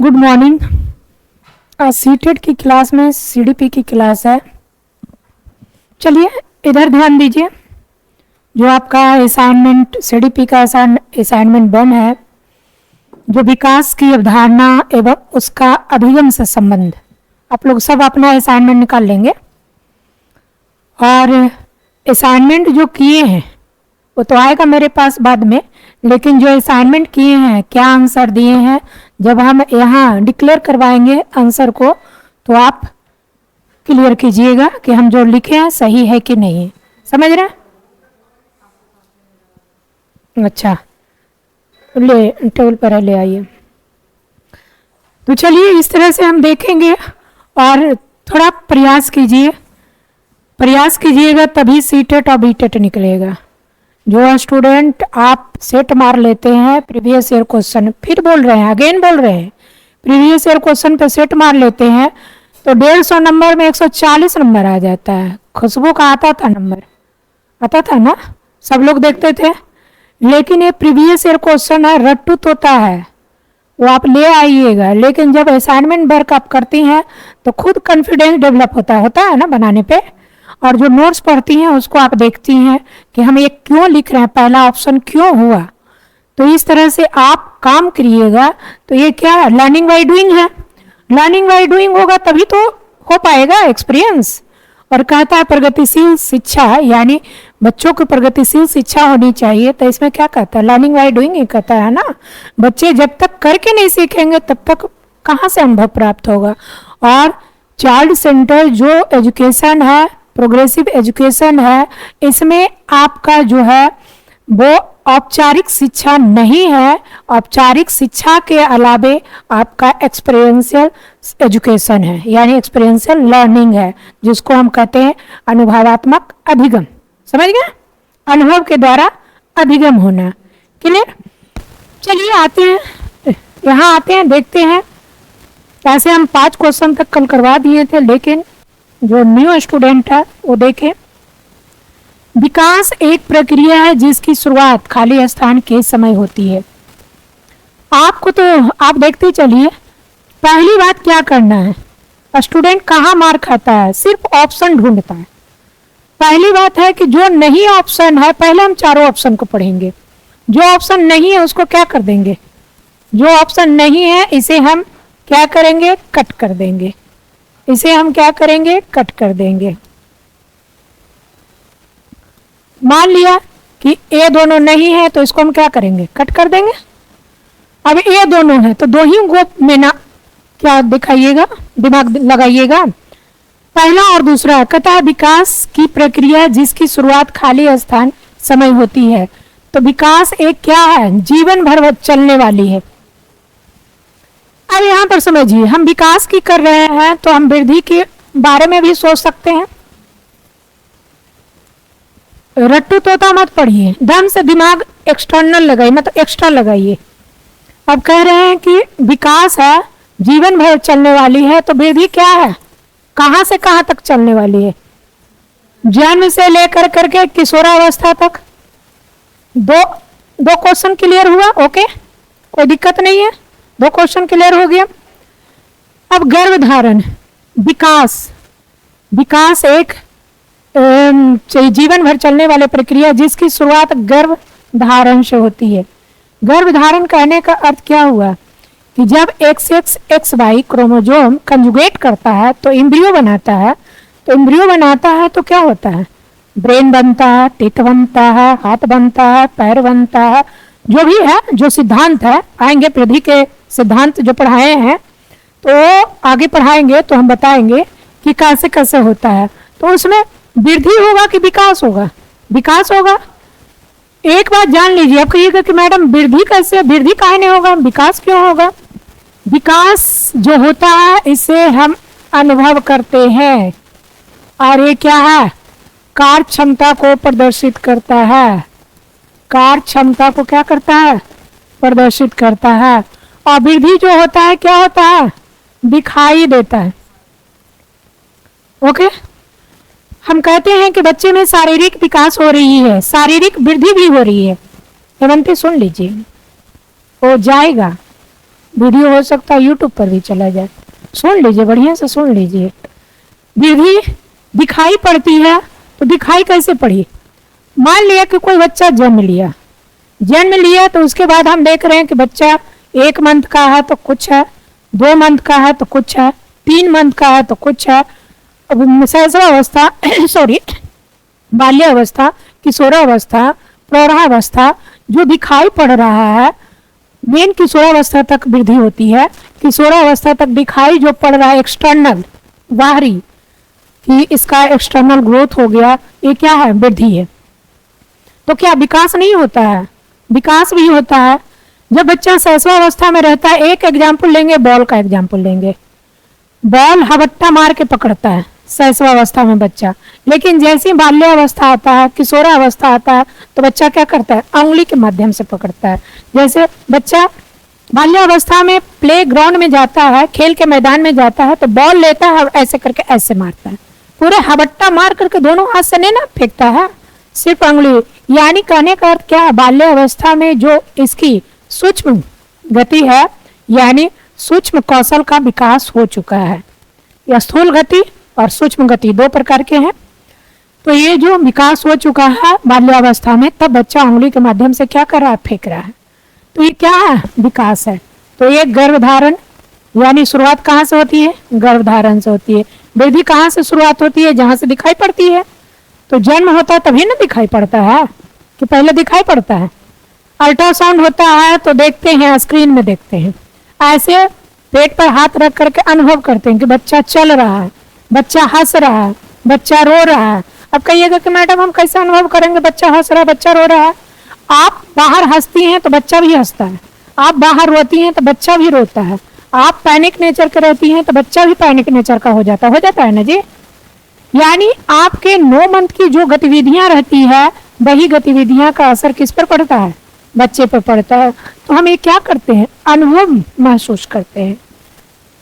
Good morning. आज CTET की class में सीडीपी की क्लास है। चलिए इधर ध्यान दीजिए। जो आपका असाइनमेंट सीडीपी का असाइनमेंट 1 है, जो विकास की अवधारणा एवं उसका अभिगम से संबंध, आप लोग सब अपना असाइनमेंट निकाल लेंगे। और असाइनमेंट जो किए हैं वो तो आएगा मेरे पास बाद में, लेकिन जो असाइनमेंट किए हैं, क्या आंसर दिए हैं, जब हम यहाँ डिक्लेयर करवाएंगे आंसर को तो आप क्लियर कीजिएगा कि हम जो लिखे हैं सही है कि नहीं। समझ रहे हैं? अच्छा, ले टेबल पर ले आइए। तो चलिए इस तरह से हम देखेंगे और थोड़ा प्रयास कीजिएगा तभी सीटेट और बीटेट निकलेगा। जो स्टूडेंट आप सेट मार लेते हैं प्रीवियस ईयर क्वेश्चन, फिर बोल रहे हैं, अगेन बोल रहे हैं, प्रीवियस ईयर क्वेश्चन पे सेट मार लेते हैं तो 150 नंबर में 140 नंबर आ जाता है। खुशबू का आता था नंबर, आता था ना, सब लोग देखते थे। लेकिन ये प्रीवियस ईयर क्वेश्चन है, रट्टू होता है, वो आप ले आइएगा। लेकिन जब असाइनमेंट वर्क आप करती हैं तो खुद कॉन्फिडेंस डेवलप होता है ना बनाने पे। और जो नोट्स पढ़ती हैं उसको आप देखती हैं कि हम ये क्यों लिख रहे हैं, पहला ऑप्शन क्यों हुआ। तो इस तरह से आप काम करिएगा तो ये क्या है, लर्निंग बाय डूइंग है। लर्निंग बाय डूइंग होगा तभी तो हो पाएगा एक्सपीरियंस। और कहता है प्रगतिशील शिक्षा, यानी बच्चों को प्रगतिशील शिक्षा होनी चाहिए। तो इसमें क्या कहता है, लर्निंग बाय डूइंग ही कहता है ना। बच्चे जब तक करके नहीं सीखेंगे तब तक कहाँ से अनुभव प्राप्त होगा। और चाइल्ड सेंटर जो एजुकेशन है, प्रोग्रेसिव एजुकेशन है, इसमें आपका जो है वो औपचारिक शिक्षा नहीं है। औपचारिक शिक्षा के अलावे आपका एक्सपीरियंशियल एजुकेशन है, यानी एक्सपीरियंशियल लर्निंग है, जिसको हम कहते हैं अनुभवात्मक अभिगम। समझ गए? अनुभव के द्वारा अभिगम होना। क्लियर? चलिए आते हैं, यहाँ आते हैं, देखते हैं। ऐसे हम 5 क्वेश्चन तक कल करवा दिए थे, लेकिन जो न्यू स्टूडेंट है वो देखें। विकास एक प्रक्रिया है जिसकी शुरुआत खाली स्थान के समय होती है। आपको तो आप देखते चलिए, पहली बात क्या करना है, स्टूडेंट कहाँ मार खाता है, सिर्फ ऑप्शन ढूंढता है। पहली बात है कि जो नहीं ऑप्शन है, पहले हम चारों ऑप्शन को पढ़ेंगे। जो ऑप्शन नहीं है उसको क्या कर देंगे, जो ऑप्शन नहीं है इसे हम क्या करेंगे, कट कर देंगे। इसे हम क्या करेंगे, कट कर देंगे। मान लिया कि ए दोनों नहीं है तो इसको हम क्या करेंगे, कट कर देंगे। अब ए दोनों है तो दो ही ग्रुप में ना क्या दिखाइएगा, दिमाग लगाइएगा। पहला और दूसरा कहता है विकास की प्रक्रिया जिसकी शुरुआत खाली स्थान समय होती है। तो विकास एक क्या है, जीवन भर चलने वाली है। अब यहाँ पर समझिए, हम विकास की कर रहे हैं तो हम वृद्धि के बारे में भी सोच सकते हैं। रट्टू तोता मत पढ़िए, दम से दिमाग एक्सटर्नल लगाइए, मतलब एक्स्ट्रा लगाइए। अब कह रहे हैं कि विकास है, जीवन भर चलने वाली है, तो वृद्धि क्या है, कहाँ से कहाँ तक चलने वाली है, जन्म से लेकर करके किशोरावस्था तक। दो क्वेश्चन क्लियर हुआ, ओके, कोई दिक्कत नहीं है, 2 क्वेश्चन क्लियर हो गया। अब गर्भधारण, विकास एक जीवन भर चलने वाली प्रक्रिया जिसकी शुरुआत गर्भ धारण से होती है। गर्भ धारण कहने का अर्थ क्या हुआ कि जब XXXY क्रोमोसोम कंजुगेट करता है तो एम्ब्रियो बनाता है। तो एम्ब्रियो बनाता है तो क्या होता है, ब्रेन बनता है, टिट बनता है, हाथ बनता है, पैर बनता है, जो भी है, जो सिद्धांत है, आएंगे वृद्धि के सिद्धांत जो पढ़ाए हैं तो आगे पढ़ाएंगे तो हम बताएंगे कि कैसे कैसे होता है। तो उसमें वृद्धि होगा कि विकास होगा, विकास होगा। एक बात जान लीजिए, आप कहिएगा कि मैडम वृद्धि कैसे, वृद्धि काहे नहीं होगा, विकास क्यों होगा। विकास जो होता है इसे हम अनुभव करते हैं, और ये क्या है, कार्य क्षमता को प्रदर्शित करता है। कार्य क्षमता को क्या करता है, प्रदर्शित करता है। और वृद्धि जो होता है क्या होता है, दिखाई देता है। ओके, हम कहते हैं कि बच्चे में शारीरिक विकास हो रही है, शारीरिक वृद्धि भी हो रही है। हेमंती सुन लीजिए, हो जाएगा, वीडियो हो सकता है यूट्यूब पर भी चला जाए, सुन लीजिए, बढ़िया से सुन लीजिए। विधि दिखाई पड़ती है, तो दिखाई कैसे पड़ी? मान लिया कि कोई बच्चा जन्म लिया तो उसके बाद हम देख रहे हैं कि बच्चा 1 मंथ का है तो कुछ है, 2 मंथ का है तो कुछ है, 3 मंथ का है तो कुछ है। शैशवावस्था सॉरी बाल्यावस्था, किशोरावस्था, प्रौढ़ावस्था जो दिखाई पड़ रहा है, मेन किशोरावस्था तक वृद्धि होती है। किशोरावस्था तक दिखाई जो पड़ रहा है एक्सटर्नल, बाहरी, कि इसका एक्सटर्नल ग्रोथ हो गया, ये क्या है? वृद्धि है। तो क्या विकास नहीं होता है? विकास भी होता है। जब बच्चा शैशवावस्था में रहता है, एक एग्जाम्पल लेंगे, बॉल का एग्जाम्पल लेंगे। बॉल हवट्टा मार के पकड़ता है शैशवावस्था में बच्चा, लेकिन जैसे बाल्यावस्था आता है, किशोरावस्था आता है, तो बच्चा क्या करता है? अंगुली के माध्यम से पकड़ता है। जैसे बच्चा बाल्यावस्था में प्ले ग्राउंड में जाता है, खेल के मैदान में जाता है, तो बॉल लेता है, ऐसे करके ऐसे मारता है, पूरे हवट्टा मार करके दोनों हाथ से नहीं ना फेंकता है, सिर्फ अंगुली। यानी कहने का अर्थ क्या है? बाल्यावस्था में जो इसकी सूक्ष्म गति है, यानी सूक्ष्म कौशल का विकास हो चुका है। यह स्थूल गति और सूक्ष्म गति 2 प्रकार के हैं। तो ये जो विकास हो चुका है बाल्यावस्था में, तब बच्चा उंगली के माध्यम से क्या कर रहा है? फेंक रहा है। तो ये क्या है? विकास है। तो ये गर्भधारण, यानी शुरुआत कहाँ से होती है? गर्भधारण से होती है। वृद्धि कहाँ से शुरुआत होती है? जहाँ से दिखाई पड़ती है। तो जन्म होता है तभी ना दिखाई पड़ता है, कि पहले दिखाई पड़ता है? अल्ट्रासाउंड होता है तो देखते हैं, स्क्रीन में देखते हैं, ऐसे पेट पर हाथ रख करके अनुभव करते हैं कि बच्चा चल रहा है, बच्चा हंस रहा है, बच्चा रो रहा है। अब कहिएगा कि मैडम हम कैसे अनुभव करेंगे बच्चा हंस रहा है, बच्चा रो रहा है? आप बाहर हंसती हैं तो बच्चा भी हंसता है, आप बाहर रोती हैं तो बच्चा भी रोता है, आप पैनिक नेचर के रहती हैं तो बच्चा भी पैनिक नेचर का हो जाता है ना जी। यानी आपके 9 मंथ की जो गतिविधियां रहती है, वही गतिविधियां का असर किस पर पड़ता है? बच्चे पर पड़ता है। तो हम ये क्या करते हैं? अनुभव महसूस करते हैं,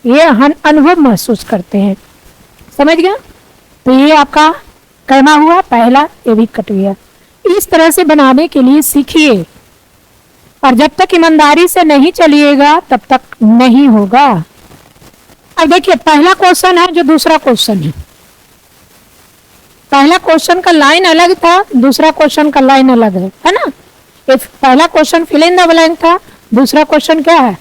ये हम अनुभव महसूस करते हैं। समझ गया? तो ये आपका कहना हुआ पहला, ये भी कट गया। इस तरह से बनाने के लिए सीखिए, और जब तक ईमानदारी से नहीं चलिएगा तब तक नहीं होगा। अब देखिए, पहला क्वेश्चन है जो दूसरा क्वेश्चन है। पहला क्वेश्चन का लाइन अलग था, दूसरा क्वेश्चन का लाइन अलग है ना? इफ पहला question fill in the blank था, दूसरा क्वेश्चन क्या है?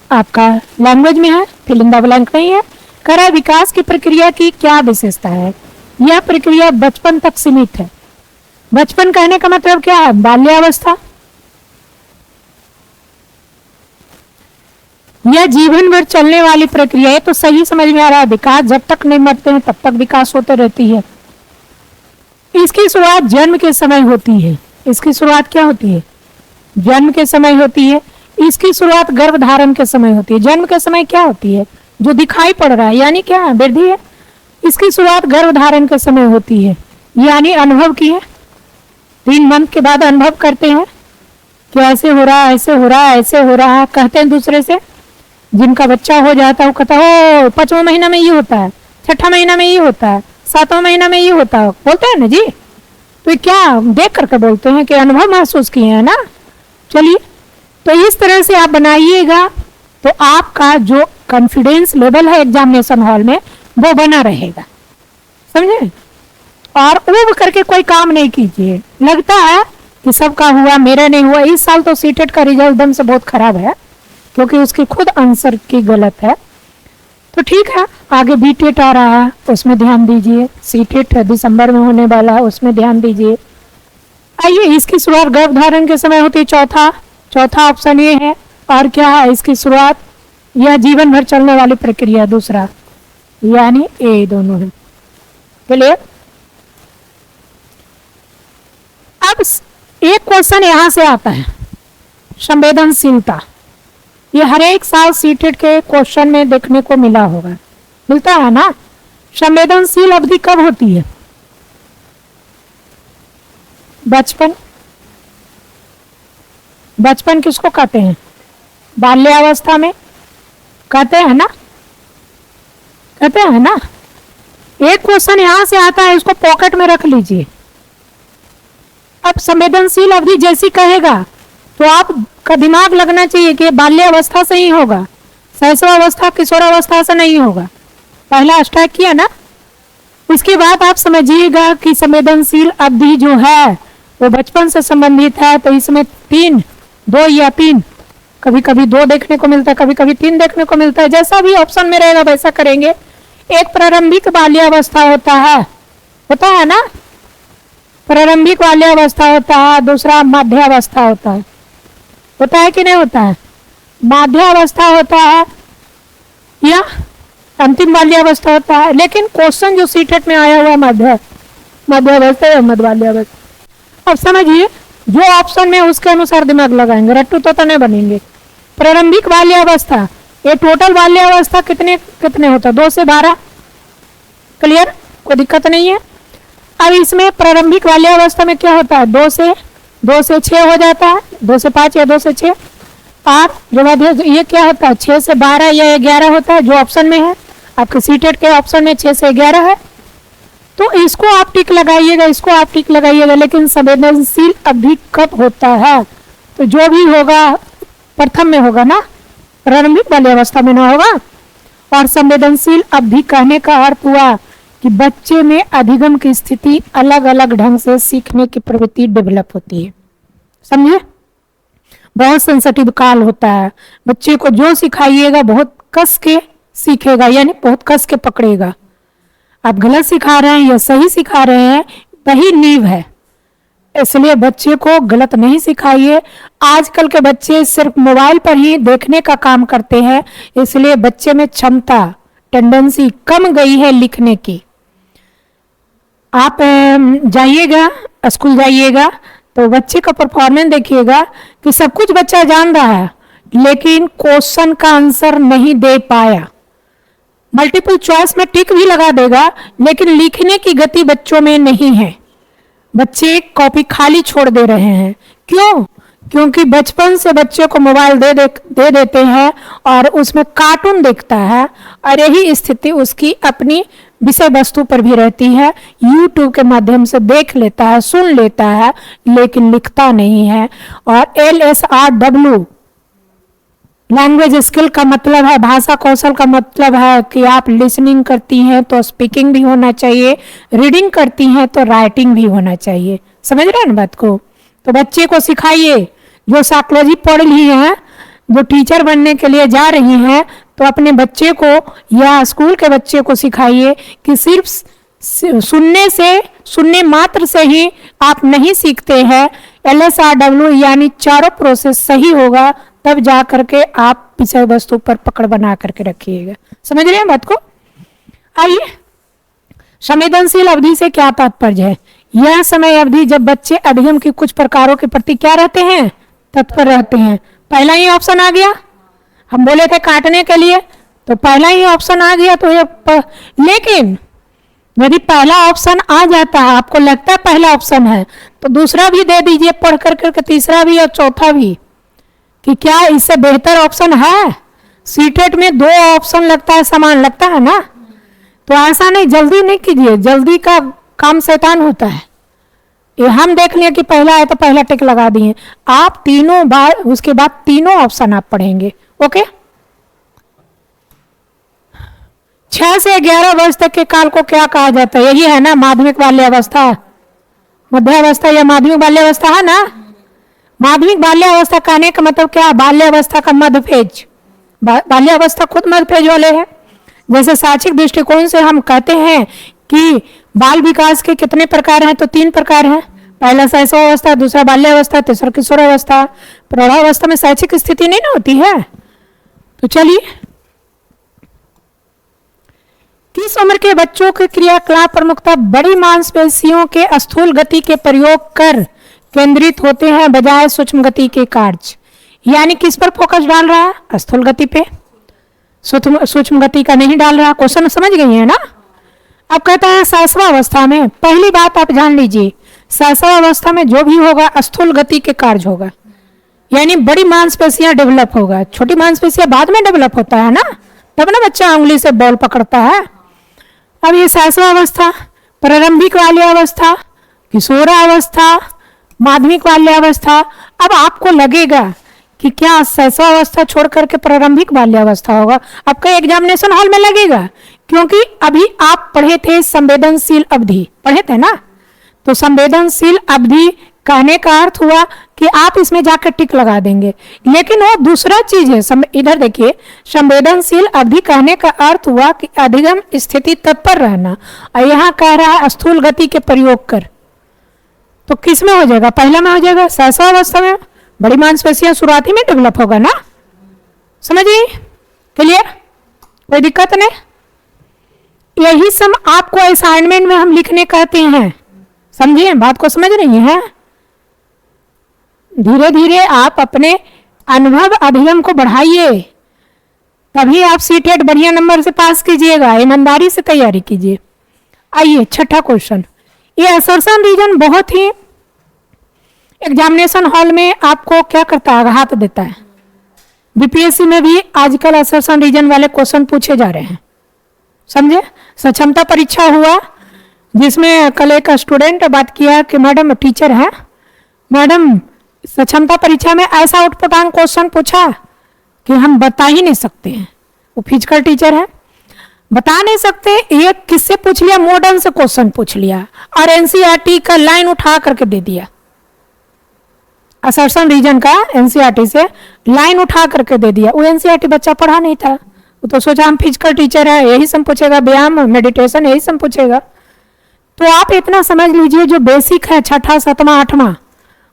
आपका लैंग्वेज में है, फिल इन द ब्लैंक नहीं है। कह रहा है विकास की प्रक्रिया की क्या विशेषता है? यह प्रक्रिया बचपन तक सीमित है। बचपन कहने का मतलब क्या है? बाल्यावस्था। यह जीवन भर चलने वाली प्रक्रिया है। तो सही समझ में आ रहा है, विकास जब तक नहीं मरते हैं तब तक विकास होते रहती है। इसकी शुरुआत जन्म के समय होती है। इसकी शुरुआत क्या होती है? जन्म के समय होती है। इसकी शुरुआत गर्भधारण के समय होती है। जन्म के समय क्या होती है? जो दिखाई पड़ रहा है, यानी क्या है? वृद्धि है। इसकी शुरुआत गर्भधारण के समय होती है, यानी अनुभव की है। 3 मंथ के बाद अनुभव करते हैं कि ऐसे हो रहा है, ऐसे हो रहा है, ऐसे हो रहा है, कहते हैं दूसरे से। जिनका बच्चा हो जाता है वो कहता है 5वां महीना में ये होता है, 6ठा महीना में ये होता है, 7वां महीना में ये होता है, बोलते हैं ना जी। तो क्या देख करके बोलते हैं कि अनुभव महसूस किए हैं ना। चलिए, तो इस तरह से आप बनाइएगा तो आपका जो कॉन्फिडेंस लेवल है एग्जामिनेशन हॉल में वो बना रहेगा, समझे। और ऊब करके कोई काम नहीं कीजिए। लगता है कि सबका हुआ, मेरा नहीं हुआ। इस साल तो सीटेट का रिजल्ट एकदम से बहुत खराब है, क्योंकि उसकी खुद आंसर की गलत है। तो ठीक है, आगे बीटेट आ रहा है, उसमें ध्यान दीजिए। सीटेट दिसंबर में होने वाला है, उसमें ध्यान दीजिए। आइए, इसकी शुरुआत गर्भधारण के समय होती है। चौथा ऑप्शन ये है। और क्या है इसकी शुरुआत? यह जीवन भर चलने वाली प्रक्रिया, दूसरा, यानी ए दोनों है। क्लियर? अब एक क्वेश्चन यहां से आता है, संवेदनशीलता। ये हर एक साल सीटेट के क्वेश्चन में देखने को मिला होगा, मिलता है ना। संवेदनशील अवधि कब होती है? बचपन। बचपन किसको कहते हैं? बाल्यावस्था में कहते हैं ना, कहते हैं ना। एक क्वेश्चन यहां से आता है, उसको पॉकेट में रख लीजिए। अब संवेदनशील अवधि जैसी कहेगा तो आपका दिमाग लगना चाहिए कि बाल्यावस्था से ही होगा। शैशवावस्था किशोरावस्था से नहीं होगा। पहला अष्टक किया ना। उसके बाद आप समझिएगा कि संवेदनशील अवधि जो है वो बचपन से संबंधित है, तो इसमें 3, 2 या 3, कभी कभी 2 देखने को मिलता है, कभी कभी 3 देखने को मिलता है, जैसा भी ऑप्शन में रहेगा वैसा करेंगे। एक प्रारंभिक बाल्यावस्था होता है ना, प्रारंभिक बाल्यावस्था होता है, दूसरा मध्यावस्था होता है कि नहीं होता है? मध्यावस्था होता है या अंतिम बाल्यावस्था होता है। लेकिन क्वेश्चन जो सीटेट में आया हुआ मध्यावस्था या मध्य बाल्यावस्था, अब समझिए जो ऑप्शन में उसके अनुसार दिमाग लगाएंगे, रट्टू तो नहीं बनेंगे। प्रारंभिक बाल्यावस्था, ये टोटल बाल्यावस्था कितने कितने होता है? 2 से 12। क्लियर, कोई दिक्कत नहीं है। अब इसमें प्रारंभिक बाल्यावस्था में क्या होता है? 2 से 6 हो जाता है, 2 से 5 या 2 से 6। और जो मध्य ये क्या होता है? 6 से 12 या 11 होता है, जो ऑप्शन में है आपके सीटेट के ऑप्शन में 6 से 11 है। तो इसको आप टिक लगाइएगा, इसको आप टिक लगाइएगा। लेकिन संवेदनशील अवधि कब होता है? तो जो भी होगा प्रथम में होगा ना, प्रारंभिक बाल्यावस्था में ना होगा। और संवेदनशील अवधि कहने का अर्थ हुआ कि बच्चे में अधिगम की स्थिति अलग अलग ढंग से सीखने की प्रवृत्ति डेवलप होती है। समझे? बहुत सेंसिटिव काल होता है। बच्चे को जो सिखाइएगा बहुत कस के सीखेगा, यानी बहुत कस के पकड़ेगा। आप गलत सिखा रहे हैं या सही सिखा रहे हैं, वही नींव है। इसलिए बच्चे को गलत नहीं सिखाइए। आजकल के बच्चे सिर्फ मोबाइल पर ही देखने का काम करते हैं, इसलिए बच्चे में क्षमता, टेंडेंसी कम गई है लिखने की। आप जाइएगा, स्कूल जाइएगा तो बच्चे का परफॉर्मेंस देखिएगा कि सब कुछ बच्चा जान रहा है, लेकिन क्वेश्चन का आंसर नहीं दे पाया। मल्टीपल चॉइस में टिक भी लगा देगा, लेकिन लिखने की गति बच्चों में नहीं है। बच्चे कॉपी खाली छोड़ दे रहे हैं। क्यों? क्योंकि बचपन से बच्चे को मोबाइल दे देते हैं और उसमें कार्टून देखता है, और यही स्थिति उसकी अपनी विषय वस्तु पर भी रहती है। यूट्यूब के माध्यम से देख लेता है, सुन लेता है, लेकिन लिखता नहीं है। और LSRW लैंग्वेज स्किल का मतलब है, भाषा कौशल का मतलब है कि आप लिसनिंग करती हैं तो स्पीकिंग भी होना चाहिए, रीडिंग करती हैं तो राइटिंग भी होना चाहिए। समझ रहे हैं ना बात को? तो बच्चे को सिखाइए, जो साइकोलॉजी पढ़ ली है, जो टीचर बनने के लिए जा रही हैं, तो अपने बच्चे को या स्कूल के बच्चे को सिखाइए कि सिर्फ सुनने मात्र से ही आप नहीं सीखते हैं। LSRW यानी चारों प्रोसेस सही होगा, तब जा करके आप विषय वस्तु पर पकड़ बना करके रखिएगा। समझ रहे हैं बात को? आइए, संवेदनशील अवधि से क्या तात्पर्य है? यह समय अवधि जब बच्चे अधिगम की कुछ प्रकारों के प्रति क्या रहते हैं? तत्पर रहते हैं। पहला ही ऑप्शन आ गया। हम बोले थे काटने के लिए, तो पहला ही ऑप्शन आ गया। तो लेकिन यदि पहला ऑप्शन आ जाता है, आपको लगता है पहला ऑप्शन है, तो दूसरा भी दे दीजिए पढ़ करके, तीसरा भी और चौथा भी, कि क्या इससे बेहतर ऑप्शन है? सीटेट में 2 ऑप्शन लगता है, समान लगता है ना। तो ऐसा नहीं, जल्दी नहीं कीजिए, जल्दी का काम शैतान होता है। ये हम देख लें कि पहला है तो पहला टिक लगा दिए। आप तीनों बार उसके बाद तीनों ऑप्शन आप पढ़ेंगे। ओके? 6 से 11 वर्ष तक के काल को क्या कहा जाता है? यही है ना, माध्यमिक बाल्यावस्था, मध्यावस्था या माध्यमिक बाल्यावस्था है ना। माध्यमिक बाल्यावस्था कहने का मतलब क्या? बाल्यावस्था का मध्य फेज। बाल्यावस्था खुद मध्य फेज वाले हैं। जैसे शैक्षिक दृष्टिकोण से हम कहते हैं कि बाल विकास के कितने प्रकार हैं? तो 3 प्रकार हैं। पहला शैशवावस्था, दूसरा बाल्यावस्था, तीसरा किशोरावस्था। प्रौढ़ावस्था में शैक्षिक स्थिति नहीं ना होती है। तो चलिए, किस उम्र के बच्चों के क्रियाकलाप प्रमुखता बड़ी मांसपेशियों के स्थूल गति के प्रयोग कर केंद्रित होते हैं, बजाय सूक्ष्म गति के कार्य? यानी किस पर फोकस डाल रहा है? स्थूल गति पे, सूक्ष्म गति का नहीं डाल रहा। क्वेश्चन समझ गई है ना? अब कहता है शैशवावस्था में, पहली बात आप जान लीजिए, शैशवावस्था में जो भी होगा स्थूल गति के कार्य होगा, यानी बड़ी मांसपेशियां डेवलप होगा। छोटी मांसपेशियां बाद में डेवलप होता है ना, तब ना बच्चा उंगली से बॉल पकड़ता है। अब ये शैशवावस्था, प्रारंभिक बाल्यावस्था, किशोरावस्था, माध्यमिक बाल्यावस्था। अब आपको लगेगा कि क्या शैशवावस्था छोड़ करके प्रारंभिक बाल्यावस्था होगा? आपका एग्जामिनेशन हॉल में लगेगा, क्योंकि अभी आप पढ़े थे संवेदनशील अवधि, पढ़े थे ना। तो संवेदनशील अवधि कहने का अर्थ हुआ कि आप इसमें जाकर टिक लगा देंगे, लेकिन वो दूसरा चीज है। इधर देखिए, संवेदनशील अवधि कहने का अर्थ हुआ कि अधिगम स्थिति तत्पर रहना, और यहाँ कह रहा है स्थूल गति के प्रयोग कर। तो किस में हो जाएगा? पहला में हो जाएगा, शैशवावस्था में। बड़ी मांसपेशियां शुरुआती में डेवलप होगा ना, समझिए? क्लियर? कोई दिक्कत नहीं। यही सब आपको असाइनमेंट में हम लिखने कहते हैं, समझिए? बात को समझ रही हैं? धीरे धीरे आप अपने अनुभव अधिगम को बढ़ाइए, तभी आप सीटेट बढ़िया नंबर से पास कीजिएगा। ईमानदारी से तैयारी कीजिए। आइए छठा क्वेश्चन। ये असर्शन रीजन बहुत ही एग्जामिनेशन हॉल में आपको क्या करता है? आघात देता है। बीपीएससी में भी आजकल असर्शन रीजन वाले क्वेश्चन पूछे जा रहे हैं, समझे? सक्षमता परीक्षा हुआ, जिसमें कल एक स्टूडेंट बात किया कि मैडम, टीचर है मैडम, सक्षमता परीक्षा में ऐसा उटपटांग क्वेश्चन पूछा कि हम बता ही नहीं सकते हैं। वो फिजिकल टीचर है, बता नहीं सकते। ये किससे पूछ लिया? मॉडर्न से क्वेश्चन पूछ लिया और एनसीईआरटी का लाइन उठा करके दे दिया। असर्शन रीजन का एनसीईआरटी से लाइन उठा करके दे दिया। वो एनसीईआरटी बच्चा पढ़ा नहीं था, वो तो सोचा हम फिजिकल टीचर है, यही सब पूछेगा, व्यायाम मेडिटेशन यही सब पूछेगा। तो आप इतना समझ लीजिए, जो बेसिक है छठा सातवां आठवां,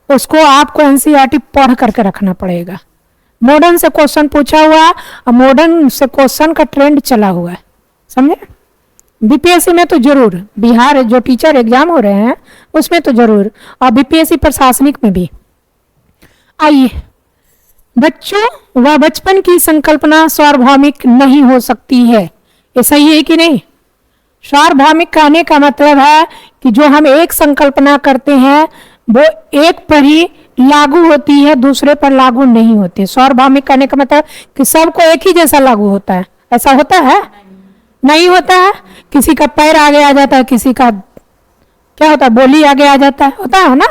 उसको आपको एनसीईआरटी पढ़ करके रखना पड़ेगा। मॉडर्न से क्वेश्चन पूछा हुआ और मॉडर्न से क्वेश्चन का ट्रेंड चला हुआ है, समझे? बीपीएससी में तो जरूर, बिहार जो टीचर एग्जाम हो रहे हैं उसमें तो जरूर, और बीपीएससी प्रशासनिक में भी। आइए, बच्चों व बचपन की संकल्पना सार्वभौमिक नहीं हो सकती है, ये सही है कि नहीं? सार्वभौमिक कहने का मतलब है कि जो हम एक संकल्पना करते हैं वो एक पर ही लागू होती है, दूसरे पर लागू नहीं होती। सार्वभौमिक कहने का मतलब कि सबको एक ही जैसा लागू होता है, ऐसा होता है? नहीं होता है। किसी का पैर आगे आ जाता है, किसी का क्या होता है, बोली आगे आ जाता है, होता है ना?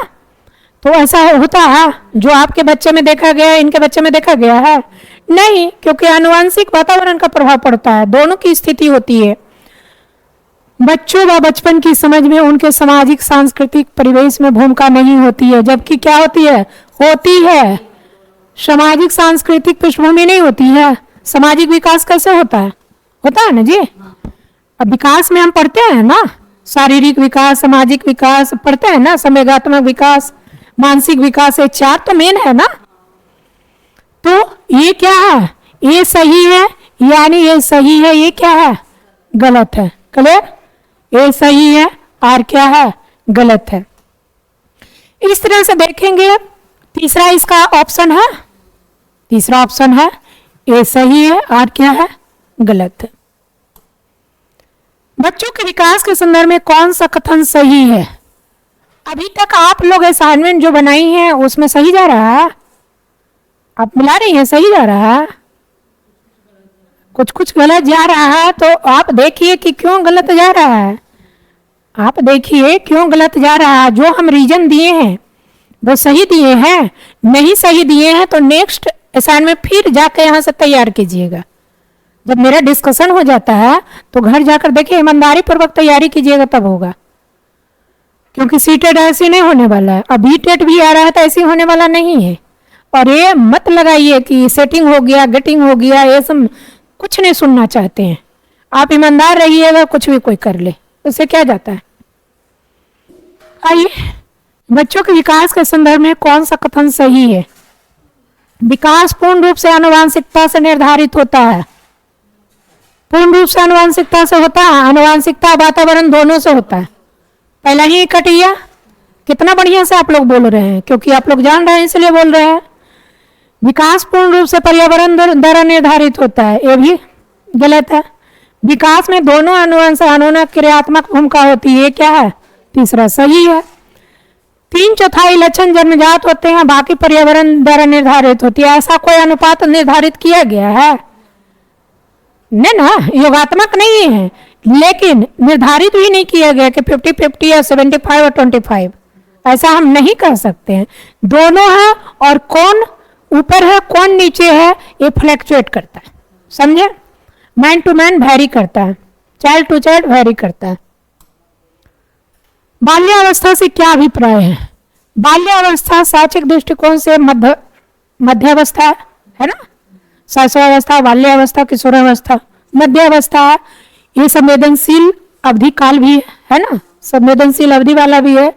तो ऐसा होता है जो आपके बच्चे में देखा गया है, इनके बच्चे में देखा गया है? नहीं, क्योंकि आनुवंशिक वातावरण का प्रभाव पड़ता है, दोनों की स्थिति होती है। बच्चों व बचपन की समझ में उनके सामाजिक सांस्कृतिक परिवेश में भूमिका नहीं होती है, जबकि क्या होती है? होती है। सामाजिक सांस्कृतिक पृष्ठभूमि नहीं होती है। सामाजिक विकास कैसे होता है? होता है ना जी। अब विकास में हम पढ़ते हैं ना, शारीरिक विकास, सामाजिक विकास पढ़ते हैं ना, संवेगात्मक विकास, मानसिक विकास, ये चार तो मेन है ना। तो ये क्या है? ये सही है, यानी ये सही है, ये क्या है? गलत है। क्लियर? ये सही है और क्या है? गलत है। इस तरह से देखेंगे। तीसरा इसका ऑप्शन है, तीसरा ऑप्शन है ये सही है और क्या है? गलत है। बच्चों के विकास के संदर्भ में कौन सा कथन सही है? अभी तक आप लोग असाइनमेंट जो बनाई है उसमें सही जा रहा है? आप मिला रही हैं, सही जा रहा है? कुछ कुछ गलत जा रहा है, तो आप देखिए कि क्यों गलत जा रहा है। आप देखिए क्यों गलत जा रहा है। जो हम रीजन दिए हैं वो सही दिए हैं, नहीं सही दिए हैं तो नेक्स्ट असाइनमेंट फिर जाकर यहाँ से तैयार कीजिएगा। जब मेरा डिस्कशन हो जाता है तो घर जाकर देखिए, ईमानदारी पूर्वक तैयारी कीजिएगा, तब होगा। क्योंकि सीटेट ऐसे नहीं होने वाला है, अभी टेट भी आ रहा है तो ऐसे होने वाला नहीं है। और ये मत लगाइए कि सेटिंग हो गया, गेटिंग हो गया, ये सब कुछ नहीं सुनना चाहते हैं। आप ईमानदार रहिएगा, कुछ भी कोई कर ले, उससे क्या जाता है। आइए, बच्चों के विकास के संदर्भ में कौन सा कथन सही है? विकास पूर्ण रूप से आनुवांशिकता से निर्धारित होता है। पूर्ण रूप से आनुवांशिकता से होता है, आनुवांशिकता वातावरण दोनों से होता है। पहला ही कटिया, कितना बढ़िया से आप लोग बोल रहे हैं, क्योंकि आप लोग जान रहे हैं इसलिए बोल रहे हैं। विकास पूर्ण रूप से पर्यावरण द्वारा निर्धारित होता है, ये भी गलत है। विकास में दोनों अनुवंश अणुओं क्रियात्मक भूमिका होती है, क्या है? तीसरा सही है। 3/4 लक्षण जन्मजात होते हैं, बाकी पर्यावरण द्वारा निर्धारित होती है। ऐसा कोई अनुपात निर्धारित किया गया है नहीं ना, योगात्मक नहीं है, लेकिन निर्धारित भी नहीं किया गया कि 50-50 या 75 और 25, ऐसा हम नहीं कर सकते हैं। दोनों है और कौन ऊपर है कौन नीचे है, ये फ्लैक्चुएट करता है, समझे। मैन टू मैन वैरी करता है, चाइल्ड टू चाइल्ड वैरी करता है। बाल्यावस्था से क्या अभिप्राय है? बाल्यावस्था शैक्षिक दृष्टिकोण से मध्यावस्था है ना, शैशवावस्था, बाल्यावस्था, किशोरावस्था, मध्यावस्था है। ये संवेदनशील अवधि काल भी है ना, संवेदनशील अवधि वाला भी है।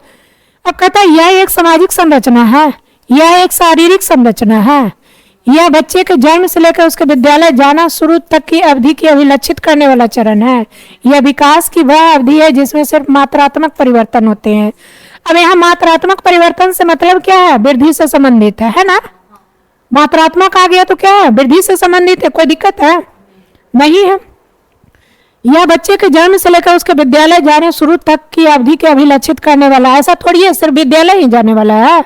अब कहता है यह एक सामाजिक संरचना है, यह एक शारीरिक संरचना है, यह बच्चे के जन्म से लेकर उसके विद्यालय जाना शुरू तक की अवधि की अभिलक्षित करने वाला चरण है। यह विकास की वह अवधि है जिसमें सिर्फ मात्रात्मक परिवर्तन होते हैं। अब यहाँ मात्रात्मक परिवर्तन से मतलब क्या है? वृद्धि से संबंधित है ना। मात्रात्मक आ गया तो क्या है? वृद्धि से संबंधित है, कोई दिक्कत है नहीं है। यह बच्चे के जन्म से लेकर उसके विद्यालय जाने शुरू तक की अवधि के अभिलक्षित करने वाला, ऐसा थोड़ी है सिर्फ विद्यालय ही जाने वाला है।